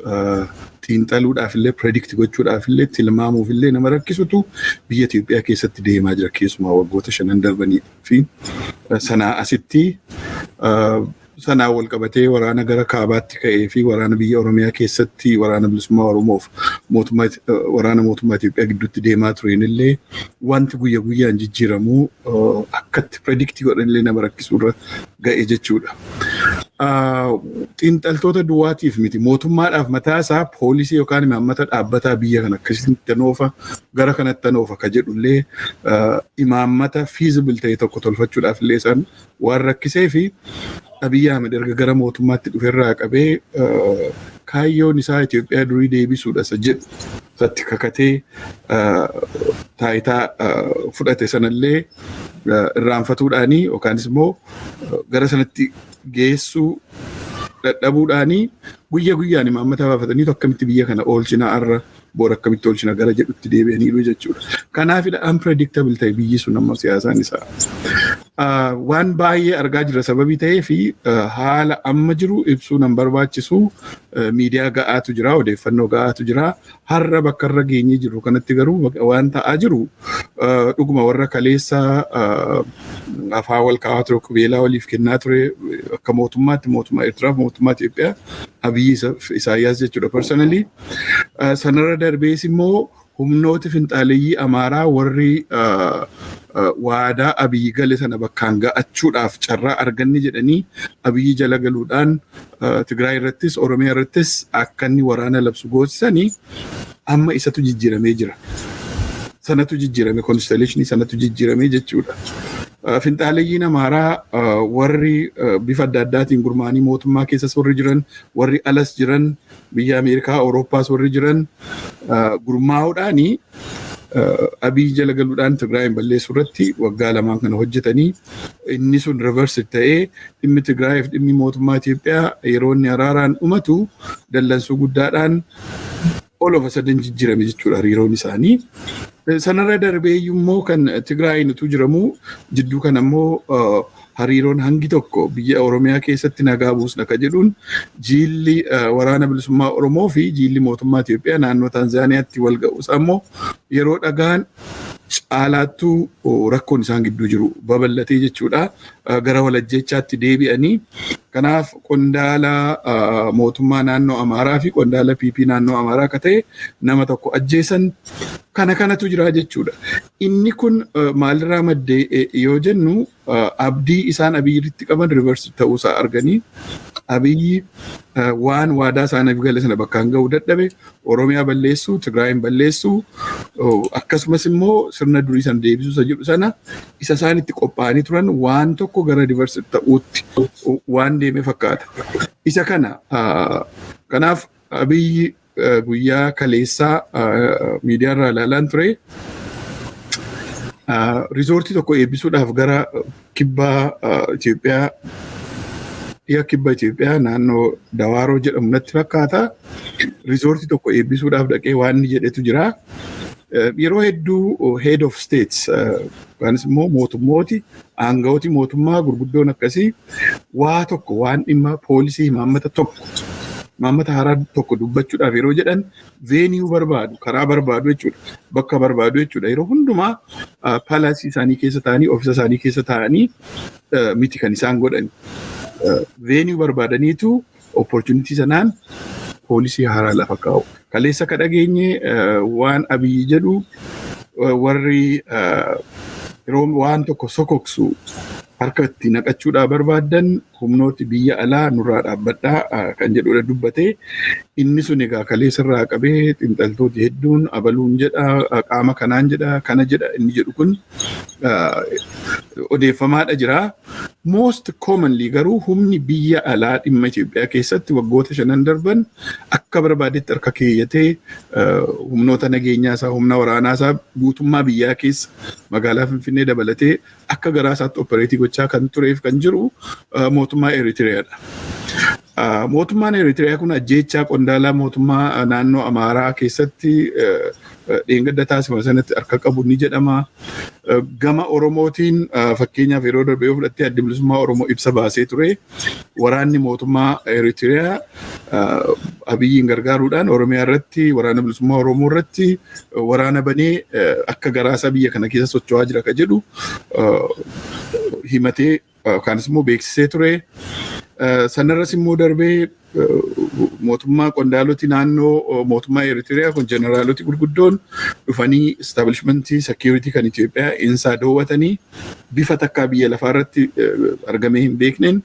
xiinxaluudhaaf illee predict gochuudhaaf illee tilmaamuuf illee nama rakkisutu biyya Itoophiyaa keessatti deemaa jira keessumaa waggoota 5 darbanii fi sanaa asitti sanaa wal qabatee waraana gara kaabaatti ka'ee fi waraana biyya Oromiyaa keessatti waraana bilisummaa Oromoof waraana mootummaa Itoophiyaa gidduutti deemaa tureen illee wanti guyya guyyaan jijjiiramuu akkatti predict godhan illee nama rakkisuurra ga'e jechuudha. Xiinxaltoota duwwaatiif miti mootummaadhaaf mataa isaa poolisii yookaan imaammata dhaabbataa biyya kana akkasitti tanoofa gara kanatti tanoofa ka jedhullee imaammata feasible ta'e tokko tolfachuudhaaf illee isaan waan rakkisee fi Abiy Ahmed erga gara mootummaatti dhufeerraa qabee kaayyoon isaa Itoophiyaa durii deebisuudha isa jedhu irratti kakatee taayitaa fudhate sanallee irraanfatuudhaanii yookaanis immoo gara sanatti geessuu dadhabuudhaanii guyya guyyaan imaammata baafatanii akkamitti biyya kana oolchinaa irra boora akkamitti oolchina gara jedhutti deebi'aniiru jechuudha. Kanaafidha unpredictable ta'e biyyi sun amma siyaasaan isaa. Waan baay'ee argaa jirra sababii ta'ee fi haala amma jiru ibsuu nan barbaachisu miidiyaa ga'aatu jira, odeeffannoo ga'aatu jira. Har'a bakka irra geenyee jiru kanatti garuu waan ta'aa jiru dhuguma warra kaleessa afaan wal kaa'aa ture qubeelaa waliif kennaa ture akka mootummaatti mootummaa Eertiraaf mootummaa Itoophiyaa Abiyyi Isaayyaas jechuudha personally. Sanarra darbees immoo humnooti finxaaleeyyii Amaaraa warri waadaa Abiyyi gale sana bakkaan ga'achuudhaaf carraa arganni jedhanii Abiyyi jala galuudhaan Tigraay irrattis Oromiyaa irrattis akka inni waraana labsu goosisanii amma isatu jijjiiramee jira. Sanatu jijjiirame constellationii sanatu jijjiiramee jechuudha. Finxaaleeyyiin Amaaraa warri bifa adda addaatiin gurmaanii mootummaa keessas warri jiran, warri alas jiran, biyya Ameerikaa, Awurooppaas warri jiran gurmaa'uudhaanii Abiyyi jala galuudhaan Tigraayin balleessuu irratti waggaa lamaan kana hojjetanii inni sun reverse ta'ee dhimmi Tigraayiif dhimmi mootummaa Itoophiyaa yeroo inni araaraan dhumatu dallansuu guddaadhaan all of a sudden jijjiirame jechuudha hariiroon isaanii. Sanarra darbee immoo kan Tigraayin utuu jiramu jidduu kan ammoo hariiroon hangi tokko biyya Oromiyaa keessatti nagaa buusna akka jedhuun jiilli waraana bilisummaa Oromoo fi jiilli mootummaa Itoophiyaa naannoo Taanzaaniyaatti wal ga'uus ammoo yeroo dhagaan caalaattuu rakkoon isaan gidduu jiru babal'atee jechuudha gara walajjechaatti deebi'anii. Kanaaf qondaala mootummaa naannoo Amaaraa fi qondaala PP naannoo Amaaraa akka ta'e nama tokko ajjeesan kanatu jira jechuudha. Inni kun maalirraa maddee yoo jennu abdii isaan Abiyyiitti qaban reverse ta'uusaa arganii Abiyyi waan waadaa isaaniif gale sana bakkaan ga'uu dadhabe Oromiyaa balleessuu, Tigraayin balleessuu akkasumas immoo sirna durii sana deebisuu jedhu sana isa isaanitti qophaa'anii turan waan tokko gara reverse ta'uutti waan deeme fakkaata. Isa kana kanaaf Abiyyi guyyaa kaleessaa miidiyaarraa ilaalaan ture riizoortii tokko eebbisuudhaaf gara kibbaa Itoophiyaa dhiya kibba Itoophiyaa naannoo Dawaaroo jedhamu natti fakkaata. Riizoortii tokko eebbisuudhaaf dhaqee waan inni jedhetu jira. Yeroo hedduu head of states yookanis immoo mootummooti aangawooti mootummaa gurguddoon akkasii waa tokko waan dhimma poolisii imaammata haaraa tokko dubbachuudhaaf yeroo jedhan veeniyuu barbaadu, karaa barbaadu jechuudha, bakka barbaadu jechuudha. Yeroo hundumaa paalasii isaanii keessa ta'anii, oofisa isaanii keessa ta'anii miti kan isaan godhan. Veeniyuu barbaadaniitu opportunity sanaan poolisii haaraa lafa kaa'u. Kaleessa ka dhageenye waan Abiyyi jedhu warri yeroo waan tokko sokoksu harka itti naqachuudhaa barbaadan humnooti biyya alaa nurraa dhaabbadhaa kan jedhudha dubbatee. Inni sun egaa kaleessarraa qabee xiinxaltooti hedduun abaluun jedha, qaama kanaan jedha, kana jedha inni jedhu kun odeeffamaadha jira. Most commonly garuu humni biyya alaa dhimma Itoophiyaa keessatti waggoota 5 darban akka barbaadetti harka keeyyatee humnoota nageenyaa isaa, humna waraanaa isaa guutummaa biyyaa keessa magaalaa Finfinnee dabalatee akka garaa isaatti opereetii gochaa kan tureef kan jiru mootummaa Eritiriyaadha. Mootummaan Eritiriyaa kun ajjeechaa qondaalaa mootummaa naannoo Amaaraa keessatti dheengadda taasifama sanatti harka qabu ni jedhama. Gama Oromootiin fakkeenyaaf yeroo darbee yoo fudhattee adda bilisummaa Oromoo ibsa baasee ture. Waraanni mootummaa Eritiriyaa Abiyyiin gargaaruudhaan Oromiyaa irratti waraana bilisummaa Oromoo irratti waraana banee akka garaasaa biyya kana keessa socho'aa jira kan jedhu himatee yookanis immoo beeksisee ture. Sanarras immoo darbee mootummaa qondaaloti naannoo mootummaa Eritiriyaa kun jeneraaloti gurguddoon dhufanii establishmentii security kan Itoophiyaa insaa daawwatanii bifa takkaa biyya lafaa irratti argamee hin beekneen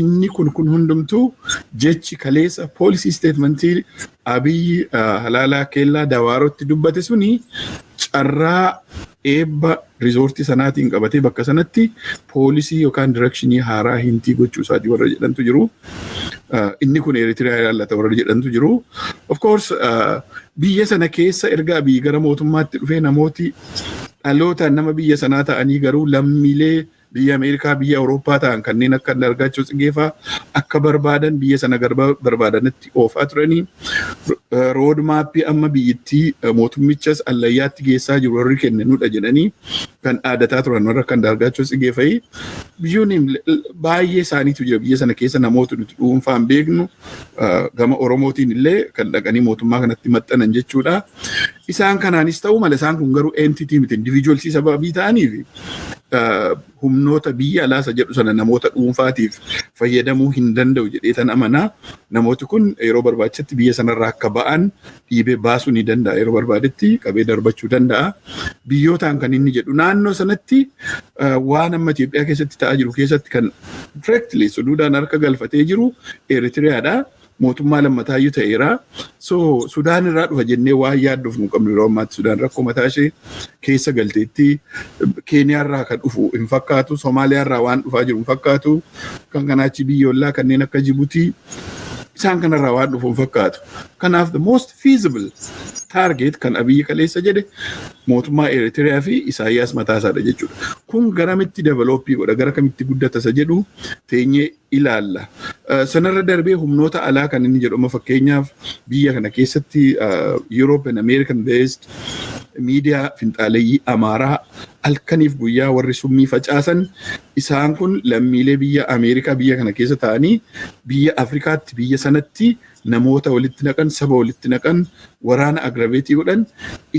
inni kun hundumtuu jechi kaleessa policy statementii Abiyyi halaalaa keellaa Dawaarootti dubbate suni carraa eebba riizoortii sanaatiin qabatee bakka sanatti poolisii yookaan directionii haaraa hintii gochuu isaatii warra jedhantu jiru. Inni kun Eritiriyaa ilaallata warra jedhantu jiru. Of course biyya sana keessa erga Abiyyi gara mootummaatti dhufee namooti dhalootaan nama biyya sanaa ta'anii garuu lammiilee biyya Ameerikaa biyya Awurooppaa ta'an kanneen akka Andaargaachoo Tsigeefaa akka barbaadan biyya sana barbaadanitti oofaa turanii rood maappii amma biyyittii mootummichas allayyaatti geessaa jiru warri kennanudha jedhanii kan dhaadataa turan warra akka Andaargaachoo Tsigeefaa biyyoonni baay'ee isaaniitu jira biyya sana keessa namoota nuti dhuunfaan beeknu gama Oromootiin illee kan dhaqanii mootummaa kanatti maxxanan jechuudha. Isaan kanaanis ta'uu mala isaan kun garuu entity miti individualsii sababii ta'aniif humnoota biyya alaasa jedhu sana namoota dhuunfaatiif fayyadamuu hin danda'u jedhee tan amanaa. Namooti kun yeroo barbaachisetti biyya sanarraa akka ba'an dhiibee baasuu ni danda'a. Yeroo barbaadetti qabee darbachuu danda'a. Biyyootaan kan inni jedhu naannoo sanatti waan amma Itoophiyaa keessatti ta'aa jiru keessatti kan directly Sudaanaan harka galfatee jiru Eritiriyaadha. Mootummaa lammataayyuu ta'eera. So Sudaan irraa dhufa jennee waan yaadduuf nu qabnu yeroo ammaatti Sudaan rakkoo mataa ishee keessa galteetti Keeniyaa irraa kan dhufu hin fakkaatu. Somaaliyaa irraa waan dhufaa jiru hin fakkaatu. Kan kanaachi biyyoolaa kanneen akka Jibuutii isaan kanarraa waan dhufu hin fakkaatu. Kanaaf the most feasible target kan Abiyyi kaleessa jedhe mootummaa Eritiriyaa fi Isaayyaas mataasaadha jechuudha. Kun garamitti developii godha gara kamitti guddata isa jedhu teenyee ilaalla. Sanarra darbee humnoota alaa kan inni jedhu fakkeenyaaf biyya kana keessatti Europe and American based miidiyaa finxaaleeyyii Amaaraa halkaniif guyyaa warri summii facaasan isaan kun lammiilee biyya Ameerikaa biyya kana keessa ta'anii biyya Afrikaatti biyya sanatti namoota walitti naqan saba walitti naqan waraana agrabeetii godhan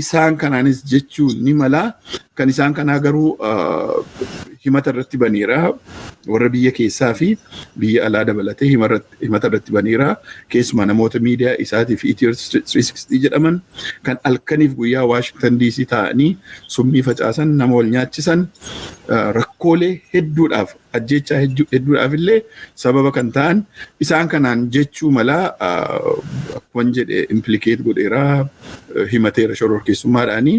isaan kanaanis jechuu ni mala kan isaan kanaa garuu himata irratti baneera warra biyya keessaa fi biyya alaa dabalatee himata irratti baneera keessumaa namoota miidiyaa isaatii fi Ethio 360 jedhaman kan halkaniif guyyaa Washington DC ta'anii summii facaasan nama wal nyaachisan rakkoolee hedduudhaaf ajjechaa hedduudhaaf illee sababa kan ta'an isaan kanaan jechuu mala akkuma jedhe implicate godheera himateera shororkeessummaadhaanii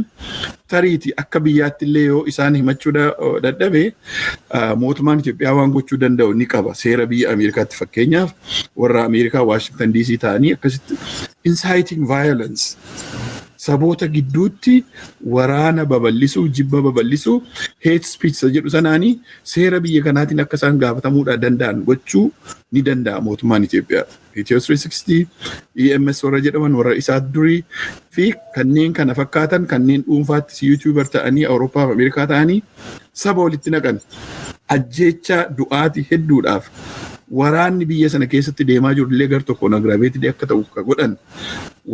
tariiti akka biyyaatti illee yoo isaan himachuu dadhabe mootummaan Itoophiyaa waan gochuu danda'u ni qaba seera biyya Ameerikaatti fakkeenyaaf warra Ameerikaa Washington DC ta'anii akkasitti inciting violence saboota gidduutti waraana babal'isuu jibba babal'isuu hate speech jedhu sanaanii seera biyya kanaatiin akka isaan gaafatamuudha danda'an gochuu ni danda'a mootummaan Itoophiyaa. Ethio 360 EMS warra jedhaman warra isaa durii fi kanneen kana fakkaatan kanneen dhuunfaatti YouTuber ta'anii Awurooppaa fi Ameerikaa ta'anii saba walitti naqan ajjeechaa du'aatii hedduudhaaf waraanni biyya sana keessatti deemaa jiru illee gar tokkoon agrabeetii akka ta'u ka godhan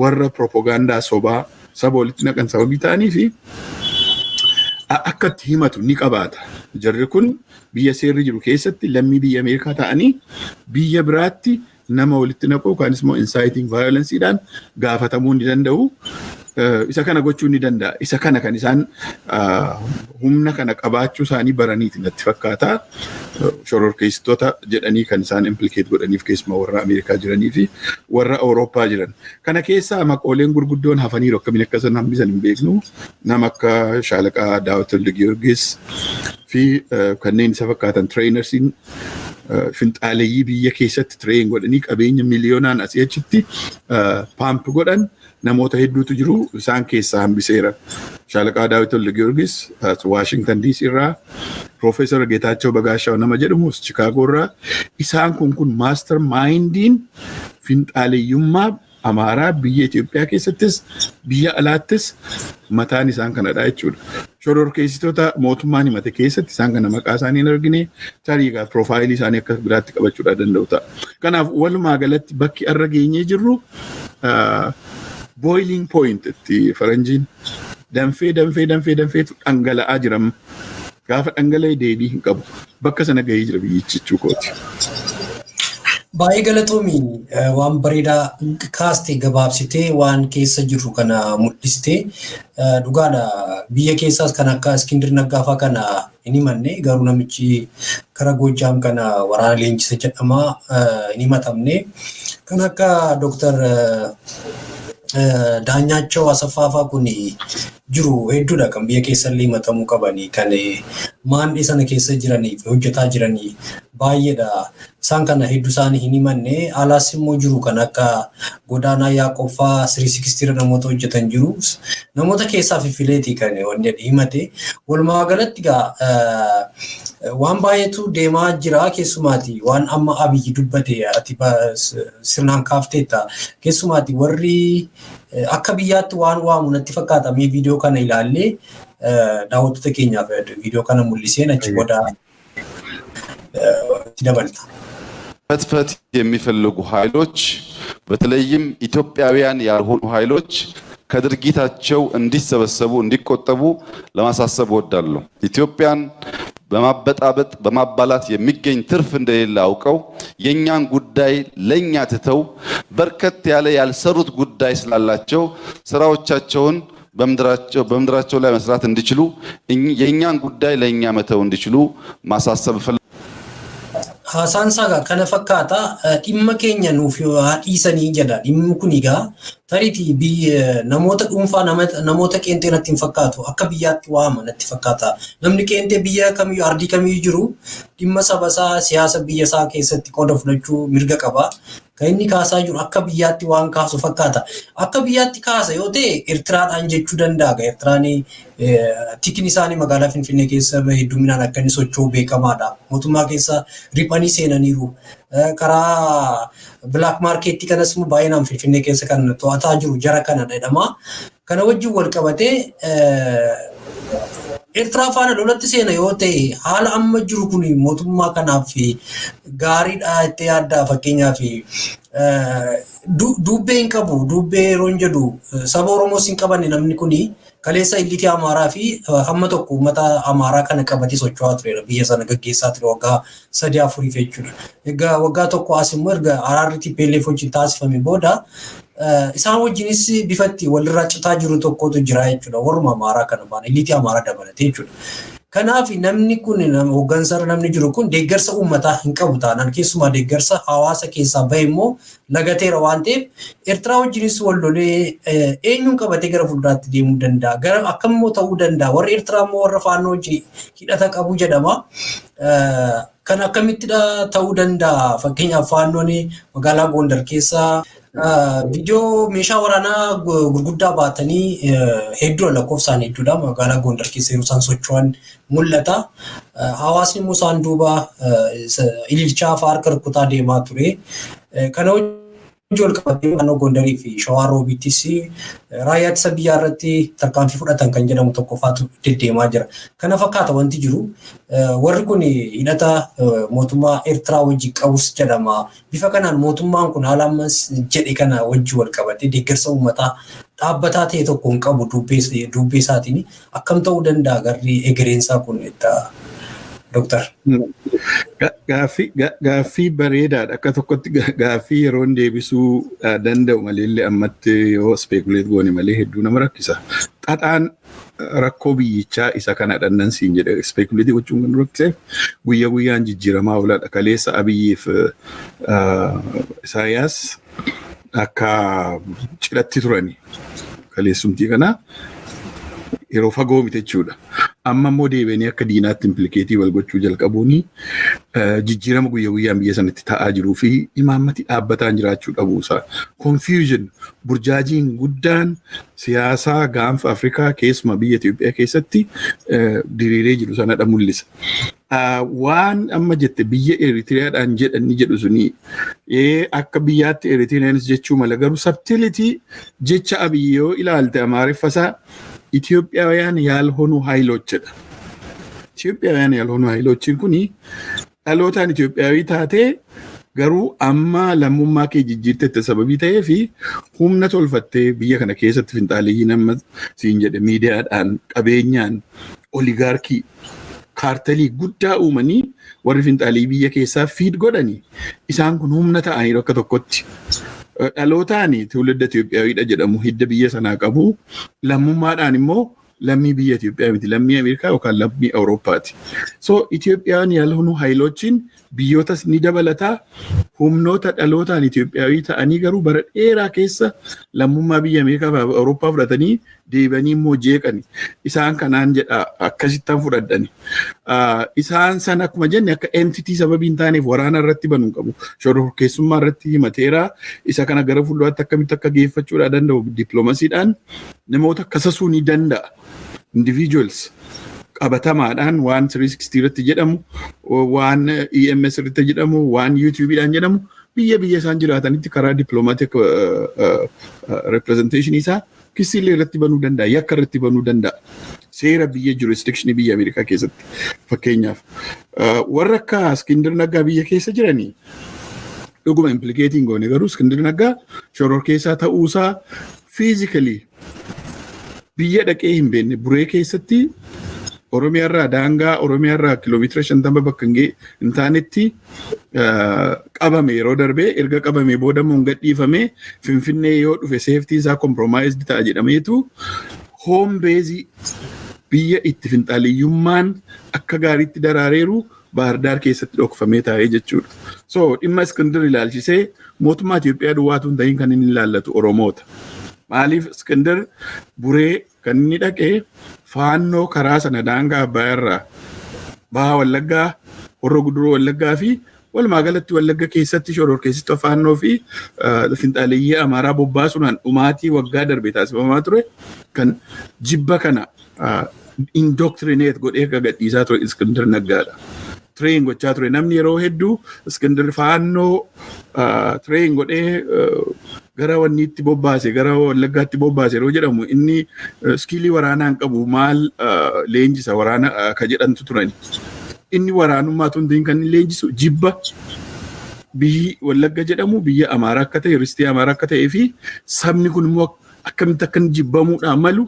warra propagaandaa sobaa saba walitti naqan sababii ta'anii fi akkatti himatu ni qabaata. Jarri kun biyya seerri jiru keessatti lammii biyya Ameerikaa ta'anii biyya biraatti nama walitti naquu yookaan immoo inciting violenceedhaan gaafatamuu ni danda'u. Isa kana gochuu ni danda'a. Isa kana kan isaan humna kana qabaachuu isaanii baraniiti natti fakkaata. Shororkeessitoota jedhanii kan isaan implicate godhaniif keessumaa warra Ameerikaa jiranii fi warra Awurooppaa jiran. Kana keessaa maqooleen gurguddoon hafaniiru akkamiin akka isaan hambisan hin beeknu. Nama akka Shaalaqaa Daawit Giyoorgis fi kanneen isa fakkaatan trainersiin finxaaleeyyii biyya keessatti train godhanii qabeenya miliyoonaan asii achitti paamp godhan namoota hedduutu jiru isaan keessaa hambiseera. Shaalaqaa Daawit Giyoorgis Washington DC irraa Profeesar Geetaachoo Bagaashaw nama jedhamus Chicaagoo irraa isaan kun master mindiin finxaaleeyyummaa Amaaraa biyya Itoophiyaa keessattis biyya alaattis mataan isaan kanadha jechuudha. Shororkeessitoota mootummaan himate keessatti isaan kana maqaa isaanii hin argine tariigaa piroofaayilii isaanii akka biraatti qabachuudha danda'u ta'a. Kanaaf walumaa galatti bakki arra geenyee jirru boiling point itti faranjiin danfee dhangala'aa jiran gaafa dhangala'ee deebii hin qabu bakka sana gahee jira biyyichi jechuukooti. Baay'ee galatoomiin waan bareedaa kaastee gabaabsitee waan keessa jirru kana mul'istee dhugaadha biyya keessaas kan akka Iskindir Naggaafaa kana hin himanne garuu namichi kara Gojaam kana waraana leenjisa jedhama hin himatamne kan akka Dr. Daanyaachoo Asaffaa kun jiru hedduudha kan biyya keessallee himatamuu qabanii kan maandhee sana keessa jiranii fi hojjetaa jiranii baay'eedha. Isaan kana hedduu isaanii hin himanne alaas immoo jiru kan akka Godaanaa Yaaqoffaa 360 namoota hojjetan jiru. Namoota keessaa fileetii kan wanni himate. Walumaa galatti waan baay'eetu deemaa jira keessumaati waan amma Abiyyi dubbate ati sirnaan kaafteetta keessumaati warri akka biyyaatti waan waamu natti fakkaata mee viidiyoo kana ilaallee daawwattoota keenyaaf viidiyoo kana mul'iseen achi booda dabalta. መጥፋት የሚፈልጉ ኃይሎች በተለይም ኢትዮጵያውያን ያልሆኑ ኃይሎች ከድርጊታቸው እንዲሰበሰቡ እንዲቆጠቡ ለማሳሰብ እወዳለሁ። ኢትዮጵያን በማበጣበጥ በማባላት የሚገኝ ትርፍ እንደሌለ አውቀው የኛን ጉዳይ ለኛ ትተው በርከት ያለ ያልሰሩት ጉዳይ ስላላቸው ስራዎቻቸውን በምድራቸው ላይ መስራት እንዲችሉ የኛን ጉዳይ ለኛ መተው እንዲችሉ ማሳሰብ Haasaan kana fakkaata dhimma keenya nuuf dhiisanii jedha. Dhimmi kun egaa tariitii biyya namoota dhuunfaa namoota qeenxee natti hin fakkaatu akka biyyaatti waama natti fakkaata. Namni qeenxee biyya kamiyyuu ardii kamiyyuu jiru dhimma saba isaa siyaasa biyya isaa keessatti qooda fudhachuu mirga qaba. Kan inni kaasaa jiru akka biyyaatti waan kaasu fakkaata. Akka biyyaatti kaasa yoo ta'e Eertiraadhaan jechuu danda'a. Eertiraan tikni isaanii magaalaa Finfinnee keessa hedduminaan akka inni socho'u beekamaadha. Mootummaa keessa riphanii seenaniiru. Karaa bilaak maarkeettii kanas immoo baay'inaan Finfinnee keessa kan to'ataa jiru jara kana jedhama. Kana wajjin wal qabatee Eertiraa faana lolatti seena yoo ta'e haala amma jiru kun mootummaa kanaaf gaariidha itti yaaddaa fakkeenyaaf dubbee hin qabu dubbee yeroo jedhu saba Oromoos hin qabanne namni kun kaleessa illitii Amaaraa fi hamma tokko uummata Amaaraa kana qabatee socho'aa turedha biyya sana gaggeessaa ture waggaa 3-4 jechuudha. Egaa waggaa tokko as immoo erga araarri TPLF wajjin taasifame booda isaan wajjinis bifatti walirraa citaa jiru tokkotu jira jechuudha. Warruma Amaaraa kana baana illitii Amaaraa dabalatee jechuudha. Kanaaf namni kun hooggansarra namni jiru kun deeggarsa uummataa hin qabu taanaan keessumaa deeggarsa hawaasa keessaa bahe immoo lagateera waan ta'eef Eertiraa wajjinis wal lolee eenyuun qabatee gara fuulduraatti deemuu danda'a. Gara akkamimmoo ta'uu danda'a. Warri Eertiraa immoo warra faannoo wajjin hidhata qabu jedhama. Kan akkamitti ta'uu danda'a. Fakkeenyaaf faannoon magaalaa Gondar keessaa viidiyoo meeshaa waraanaa gurguddaa baatanii hedduu lakkoofsaan hedduudha magaalaa Gondar keessa yeroo isaan socho'an mul'ata. Hawaasni immoo isaan duuba ililchaa fi harka rukutaa deemaa ture. Kana wajjin wal qabatee naannoo Gondarii fi Shawaa Roobittis raayyaa ittisa biyyaa irratti tarkaanfii fudhatan kan jedhamu tokkofaatu deddeemaa jira. Kana fakkaata wanti jiru. Warri kun hidhata mootummaa Eertiraa wajjin qabus jedhama. Bifa kanaan mootummaan kun haala ammas jedhe kana wajjin wal qabatee deeggarsa uummataa dhaabbataa ta'e tokko hin qabu dubbee isaatiin akkam ta'uu danda'a garri egereensaa kun Doktor. Gaaffii bareedaadha. Akka tokkotti gaaffii yeroo deebisuu danda'u malee ammatti yoo speekuleet goone malee hedduu nama rakkisa. Xaxaan rakkoo biyyichaa isa kana dhannan siin jedhe speekuleetii gochuun kan rakkiseef guyyaa guyyaan jijjiiramaa ooladha. Kaleessa Abiyyiif Isaayyaas akka cidhatti turani. Kaleessumtii kana yeroo fagoo miti jechuudha. Amma immoo deebi'anii akka diinaatti implikeetii wal gochuu jalqabuuni jijjiirama guyyaa guyyaan biyya sanatti ta'aa jiruu fi imaammati dhaabbataan jiraachuu dhabuusaa. Confusion burjaajiin guddaan siyaasaa gaanfa Afrikaa keessumaa biyya Itoophiyaa keessatti diriiree jiru sanadha mul'isa. Waan amma jette biyya Eritiriyaadhaan jedhanii jedhu suni akka biyyaatti Eritiriyaanis jechuu mala garuu sabtilitii jecha Abiyyi yoo ilaalte Amaariffasaa ኢትዮጵያውያን ያልሆኑ ኃይሎችዳ ኢትዮጵያውያን ያልሆኑ ኃይሎችን ኩኒ ዳሎታን ኢትዮጵያዊ ታቴ ገሩ አማ ለሙማ ከጅጅርተ ተሰበቢ ታየፊ ሁምነ ቶልፈቴ ብየ ከነ ከሰት ፍንጣለይ ነመ ሲንጀደ ሚዲያዳን ቀበኛን ኦሊጋርኪ ካርተሊ ጉዳ ኡመኒ ወር ፍንጣለይ ብየ ከሳ ፊድ ጎዳኒ ኢሳን ኩን ሁምነ ታአኒ ሮከ ተኮቲ Dhalootaani tuulidda Itoophiyaawidha jedhamu hidda biyya sanaa qabu lammummaadhaan immoo lammii biyya Itoophiyaa miti lammii Ameerikaa yookaan lammii Awurooppaati. So Itoophiyaan yaalhunu haayiloochiin biyyootas ni dabalataa humnoota dhalootaan Itoophiyaawii ta'anii garuu bara dheeraa keessa lammummaa biyya Ameerikaa fi Awurooppaa fudhatanii deebanii immoo jeeqani. Isaan kanaan jedha akkasittan fudhadhani. Isaan sana akkuma jenne akka entitii sababii hin taaneef waraana irratti banuu qabu. Shororkeessummaa irratti himateera. Isa kana gara fuulduraatti akkamitti akka geeffachuudhaa danda'u dippiloomaasiidhaan namoota akkasasuu ni danda'a. Individuals. Qabatamaadhaan waan 360 irratti jedhamu, waan EMS irratti jedhamu, waan YouTube'dhaan jedhamu biyya isaan jiraatanitti karaa dippiloomaatiik representation isaa kissiillee irratti banuu danda'a, yakka irratti banuu danda'a. Seera biyya jurisdikshinii biyya Ameerikaa keessatti fakkeenyaaf warra akka Iskindir Naggaa biyya keessa jiranii dhuguma implikeetiin goone garuu Iskindir Naggaa shororkeessaa ta'uusaa fiizikali biyya dhaqee hin beekne Buree keessatti Oromiyaa irraa daangaa Oromiyaa irraa kiiloomeetira 50 bakka hin taanetti qabame yeroo darbee erga qabame booda immoo gadhiifame Finfinnee yoo dhufe seeftii isaa komproomaayizd ta'a jedhameetu hoom beezii biyya itti finxaaliyyummaan akka gaariitti daraareeru Baardaar keessatti dhokfamee taa'ee jechuudha. So dhimma Iskindir ilaalchisee mootummaa Itoophiyaa duwwaatu hin ta'in kan inni ilaallatu Oromoota. Maaliif Iskindir Buree kan inni dhaqee faannoo karaa sana daangaa Abbaayyaarraa Bahaa Wallaggaa, Horroo Guduroo Wallaggaa fi walumaa galatti Wallagga keessatti shororkeessitoota faannoo fi finxaaleeyyii Amaaraa bobbaasuudhaan dhumaatii waggaa darbe taasifamaa ture kan jibba kana indoctrinate godhee akka gadhiisaa ture Iskindir Naggaadha. Train gochaa ture namni yeroo hedduu Iskindir faannoo train godhee gara wanniitti bobbaase gara Wallaggaatti bobbaase yeroo jedhamu inni skillii waraanaa hin qabu maal leenjisa waraana ka jedhantu turani. Inni waraanummaa tuntiin kan leenjisu jibba biyyi Wallagga jedhamu biyya Amaaraa akka ta'e ristii Amaaraa akka ta'ee fi sabni kun immoo akkamitti akka jibbamuudhaan malu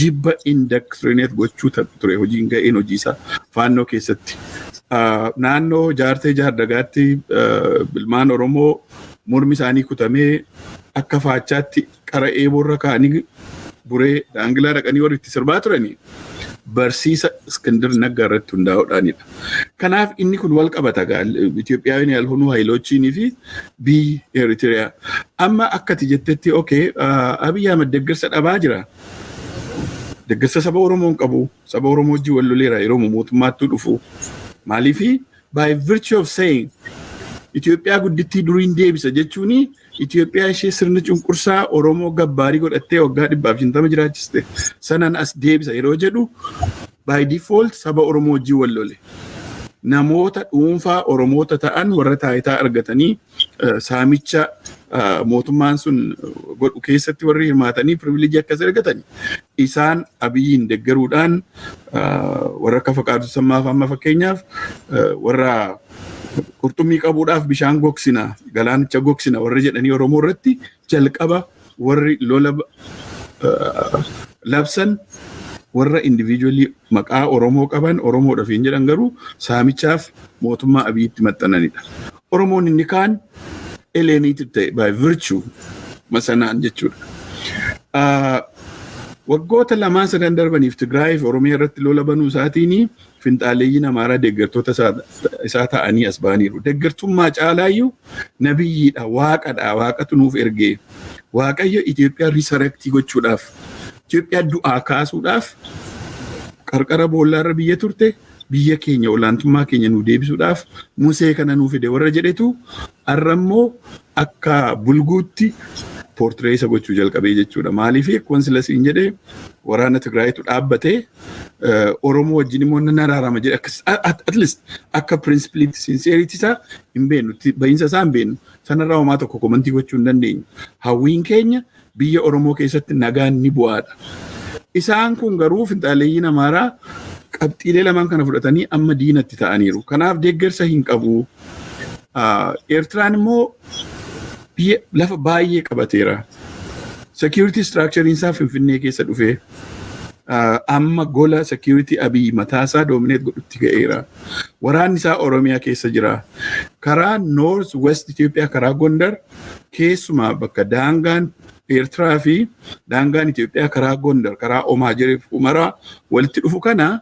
jibba indoctrinate gochuu ture hojiin ga'een hojii isaa faannoo keessatti. Naannoo jaartee jaardagaatti ilmaan Oromoo mormi isaanii kutamee akka faachaatti qara eeborra kaanii Buree daangilaa dhaqanii warri itti sirbaa turanii barsiisa Iskindir Naggaa irratti hundaa'uudhaanidha. Kanaaf inni kun wal qabata Itoophiyaan yaalhonuu Haayilochiinii fi biyyi Eritiriyaa. Amma akkati jettetti Abiy Ahmed deeggarsa dhabaa jira. Deeggarsa saba Oromoon qabu, saba Oromoo wajjin wal loleera yeroo mootummaatti dhufu. Maaliifi by virtue of saying Itoophiyaa guddittii duriin deebisa jechuuni Itoophiyaa ishee sirna cunqursaa Oromoo gabbaarii godhattee waggaa 150 jiraachiste sanaan as deebisa yeroo jedhu by default saba Oromoo wajjin wal lole. Namoota dhuunfaa Oromoota ta'an warra taayitaa argatanii saamicha mootummaan sun godhu keessatti warri hirmaatanii privileejii akkas argatanii isaan Abiyyiin deeggaruudhaan warra akka Faqaaduu Sammaa amma fakkeenyaaf warra qurxummii qabuudhaaf bishaan gogsina galaanicha gogsina warri jedhanii Oromoo irratti jalqaba warri lola labsan warra individually maqaa Oromoo qaban Oromoodhaaf hin jedhan garuu saamichaaf mootummaa Abiyyiitti maxxananidha. Oromoon inni kaan alienated ta'e by virtue masanaan jechuudha. Waggoota lamaan sadan darbaniif Tigraay fi Oromiyaa irratti lola banuu isaatiin finxaaleeyyiin Amaaraa deeggartoota isaa ta'anii as ba'aniiru. Deeggartummaa caalaayyuu nabiyyiidha, waaqadha, waaqatu nuuf ergee. Waaqayyo Itoophiyaa resurrectii gochuudhaaf, Itoophiyaa du'aa kaasuudhaaf qarqara boollaarra biyya turte biyya keenya olaantummaa keenya nu deebisuudhaaf Musee kana nuuf fide warra jedhetu arrammoo akka bulguutti portrait isa gochuu jalqabee jechuudha. Maaliif akkuma silasiin jedhee waraana Tigraayitu dhaabbatee Oromoo wajjin immoo naraarama jedhe at least akka principle sincerity isaa hin beeknu bahiinsa isaa hin beeknu sanarraa homaa tokko komantii gochuu hin dandeenyu. Hawwiin keenya biyya Oromoo keessatti nagaan ni bu'aadha. Isaan kun garuu finxaaleeyyiin Amaaraa qabxiilee lamaan kana fudhatanii amma diinatti ta'aniiru. Kanaaf deeggarsa hin qabu. Eertiraan immoo lafa baay'ee qabateera. Security structure isaa Finfinnee keessa dhufee amma gola security Abiy mataasaa dominate godhutti ga'eera. Waraanni isaa Oromiyaa keessa jira. Karaa North West Ethiopia karaa Gondar keessumaa bakka daangaan Eertiraa fi daangaan Itoophiyaa karaa Gondar karaa Omaajereef Umaraa walitti dhufu kana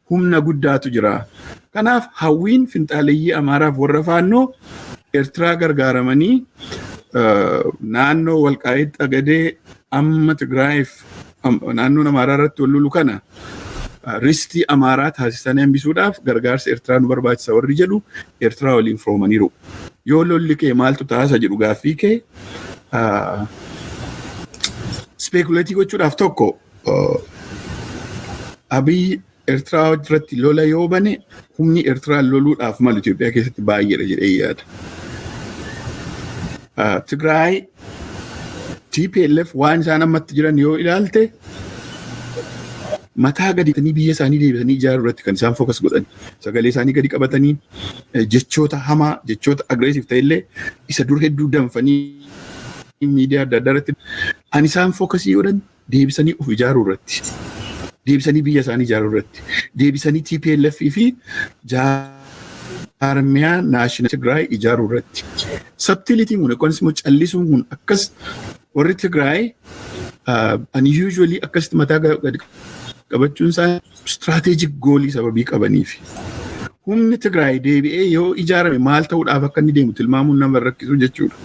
humna guddaatu jira. Kanaaf hawwiin finxaaleeyyii Amaaraaf warra faannoo Eertiraa gargaaramanii naannoo Walqaayitti Agadee amma Tigraayiif naannoo Amaaraa irratti wal lolu kana ristii Amaaraa taasisanii hambisuudhaaf gargaarsa Eertiraa nu barbaachisa warri jedhu Eertiraa waliin firoomaniiru. Yoo lolli kee maaltu taasisa jedhu gaaffii kee speekuleetii gochuudhaaf tokko Abiy Eertiraa irratti lola yoo bane humni Eertiraa loluudhaaf malu Itoophiyaa keessatti baay'eedha jedhee yaada. Tigraay TPLF waan isaan ammatti jiran yoo ilaalte mataa gadi tanii biyya isaanii deebisanii ijaaruu irratti kan isaan fookas godhan. Sagalee isaanii gadi qabatanii jechoota hamaa jechoota agreesiif ta'ellee isa dur hedduu danfanii miidiyaa adda addaa irratti an isaan fookasii godhan deebisanii of ijaaruu irratti. Deebisanii biyya isaanii ijaaruu irratti. Deebisanii TPLF fi jaarmiyaa naashinaal Tigraay ijaaruu irratti. Subtilitiin kun yookaan immoo callisuun kun akkas warri Tigraay unusually akkasitti mataa gadi qabachuun isaa strategic goolii sababii qabaniif. Humni Tigraay deebi'ee yoo ijaarame maal ta'uudhaaf akka inni deemu tilmaamuun nama rakkisu jechuudha.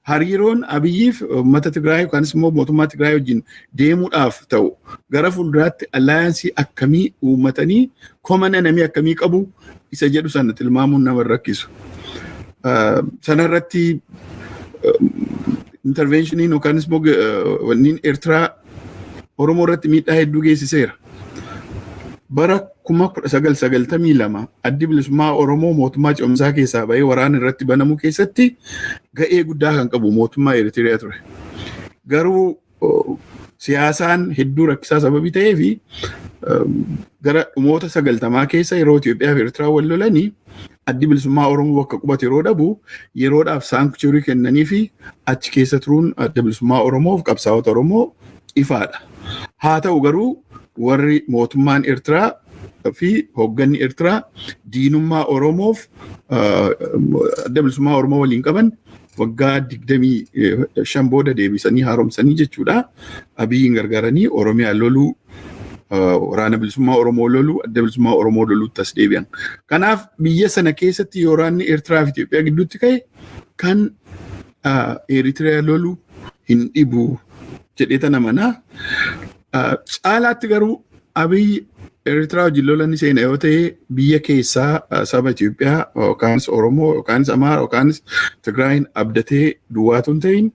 Hariiroon Abiyyiif uummata Tigraay yookaan immoo mootummaa Tigraay wajjin deemuudhaaf ta'u gara fuulduraatti allaayansii akkamii uummatanii komana namii akkamii qabu isa jedhu sana tilmaamuun nama rakkisu. Sanarratti interventioniin yookaan immoo wanniin Eertiraa Oromoo irratti miidhaa hedduu geessiseera. Bara 1992 addi bilisummaa Oromoo mootummaa ce'umsaa keessaa bahee waraana irratti banamuu keessatti ga'ee guddaa kan qabu mootummaa Eertiriyaa ture. Garuu siyaasaan hedduu rakkisaa sababii ta'ee fi gara dhumoota 90 keessa yeroo Itoophiyaa fi Eertiraa wal lolanii addi bilisummaa Oromoo bakka qubate yeroo dhabu yeroodhaaf saankuchuurii kennanii fi achi keessa turuun adda bilisummaa Oromoof qabsaa'ota Oromoo ifaadha. Haa ta'u garuu warri mootummaan Eertiraa fi hoogganni Eertiraa diinummaa Oromoof adda bilisummaa Oromoo waliin qaban waggaa 25 booda deebisanii haaromsanii jechuudha. Abiyyiin gargaaranii Oromiyaa loluu waraana bilisummaa Oromoo loluu adda bilisummaa Oromoo loluutti as deebi'an. Kanaaf biyya sana keessatti yoo waraanni Eertiraa fi Itoophiyaa gidduutti ka'e kan Eertiriyaa loluu hin dhibu jedhee tana manaa. Caalaatti garuu Abiyyi Eertiraa wajjin lolanii seena yoo ta'e biyya keessaa saba Itoophiyaa yookaan Oromoo yookaan Amaaraa yookaan Tigraayin abdatee duwwaatu hin ta'in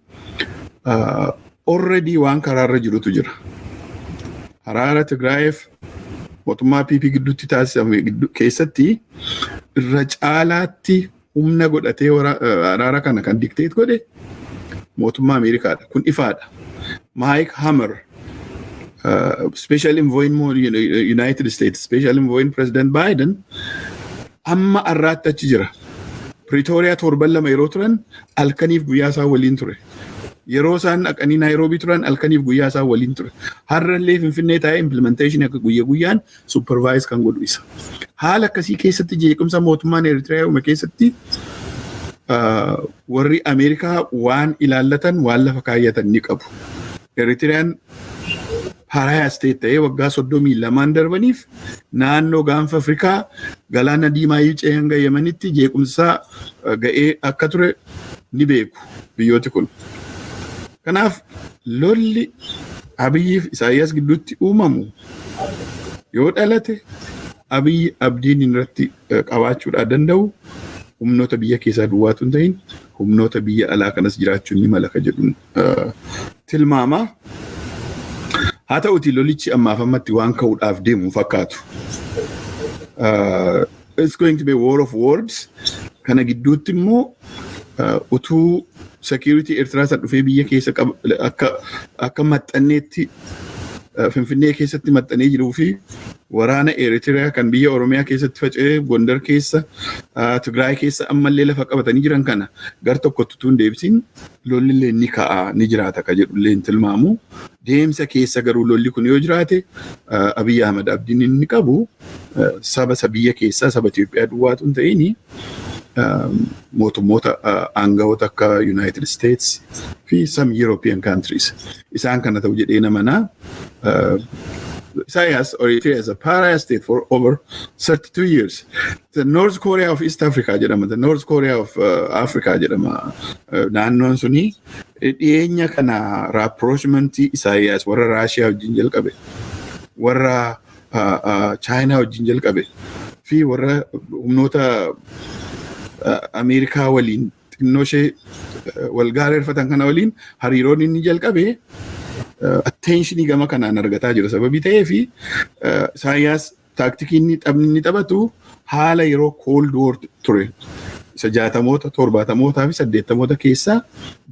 already waan karaarra jirutu jira. Haraara Tigraayiif mootummaa PP gidduutti taasifame keessatti irra caalaatti humna godhatee haraara kana kan dikteet godhe mootummaa Ameerikaadha. Kun ifaadha. Mike Hammer special envoy United States special envoy President Biden amma arraatti achi jira. Pretoria torban lama yeroo turan halkaniif guyyaa isaa waliin ture. Yeroo isaan dhaqanii Naayiroobii turan halkaniif guyyaa isaa waliin ture. Har'allee Finfinnee taa'ee implementation akka guyyaa guyyaan supervise kan godhu isa. Haala akkasii keessatti jeequmsa mootummaan Eertiriyaa uume keessatti warri Ameerikaa waan ilaallatan waan lafa kaayyatan ni qabu. Eertiriyaan haraaya state ta'ee waggaa 32 darbaniif naannoo gaanfa Afrikaa galaana diimaa ce'ee hanga Yemenitti jeequmsa ga'ee akka ture ni beeku biyyooti kun. Kanaaf lolli Abiyyiif Isaayyaas gidduutti uumamu yoo dhalate Abiyyi abdiin irratti qabaachuudhaa danda'u humnoota biyya keessaa duwwaatu hin ta'in humnoota biyya alaa kanas jiraachuun ni mala ka jedhuun tilmaama. Haa ta'uti lolichi ammaaf ammatti waan ka'uudhaaf deemu fakkaatu. It's going to be a war of words. Kana gidduutti immoo utuu security Eertiraa san dhufee biyya keessa akka maxxanneetti Finfinnee keessatti maxxanee jiruu fi waraana Eertiriyaa kan biyya Oromiyaa keessatti faca'ee Gondar keessa Tigraay keessa ammallee lafa qabatanii jiran kana gar tokkotti tuun deebisiin lolli illee ni ka'a ni jiraata ka jedhu illee tilmaamu. Deemsa keessa garuu lolli kun yoo jiraate Abiyyi Ahmad abdiin inni qabu saba biyya keessaa saba Itoophiyaa duwwaatu hin ta'in mootummoota aangawoota akka United States fi some European countries isaan kana ta'u jedhee namanaa Isaias or Eritrea as a pariah state for over 32 years. The North Korea of East Africa jedhama, the North Korea of Africa jedhama. Naannoon suni dhiyeenya kana rapprochement Isaias warra Russia wajjin jalqabe, warra China wajjin jalqabe fi warra humnoota Ameerikaa waliin xinnoo ishee wal gaarreeffatan kana waliin hariiroon inni jalqabe attentionii gama kanaan argataa jira. Sababii ta'eef Isaias taaktikii inni taphatu haala yeroo Cold War ture. Isa 60moota, 70mootaa fi 80moota keessaa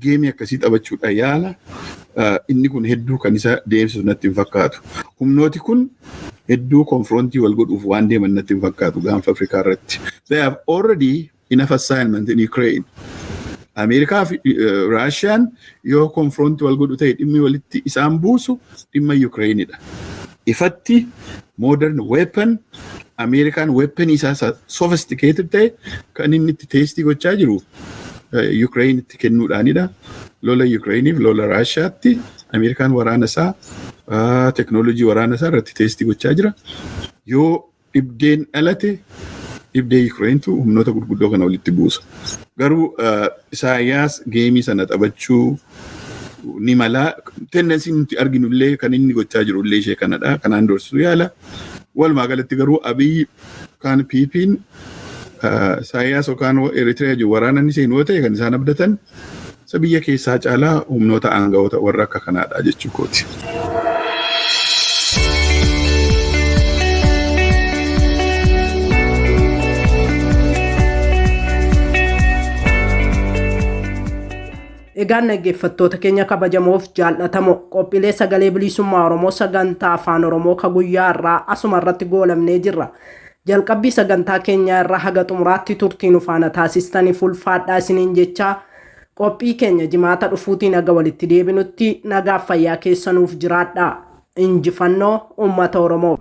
geemii akkasii taphachuudha yaala. Inni kun hedduu kan isa deemsisu natti hin fakkaatu. Humnooti kun hedduu konfrontii wal godhuuf waan deeman natti hin fakkaatu gaanfa Afrikaa irratti. They have already enough assignment in Ukraine. Amerikaa fi Russian yoo konfrontii wal godhu ta'e dhimmi walitti isaan buusu dhimma Ukraineidha. Ifatti modern weapon American weapon isaa sophisticated ta'e kan inni itti teestii gochaa jiru Ukraine itti kennuudhaanidha. Lola Ukrainiif lola Russiaatti Amerikaan waraana isaa teknoolojii waraana isaa irratti teestii gochaa jira. Yoo dhibdeen dhalate dhibdee Ukrainetu humnoota gurguddoo kana walitti buusa. Garuu Isaias geemii sana taphachuu ni mala. Tendensiin nuti arginullee kan inni gochaa jirullee ishee kanadha. Kanaan doorsisu yaala. Walumaa galatti garuu Abiy kan PP'n Isaias yookaan Eritrea jiru waraana inni seenuu ta'e kan isaan abdatan isa biyya keessaa caalaa humnoota aangawoota warra akka kanaadha jechuu kooti. Egaan dhaggeeffattoota keenya kabajamoof jaallatamoo qophiilee sagalee bilisummaa Oromoo sagantaa afaan Oromoo ka guyyaa irraa asuma irratti goolabnee jirra. Jalqabbii sagantaa keenyaa irraa haga xumuraatti turtii nu faana taasistaniif ulfaadhaa isiniin jechaa qophii keenya jimaata dhufuutiin aga walitti deebinutti nagaaf fayyaa keessanuuf jiraadhaa. Injifannoo uummata Oromoo.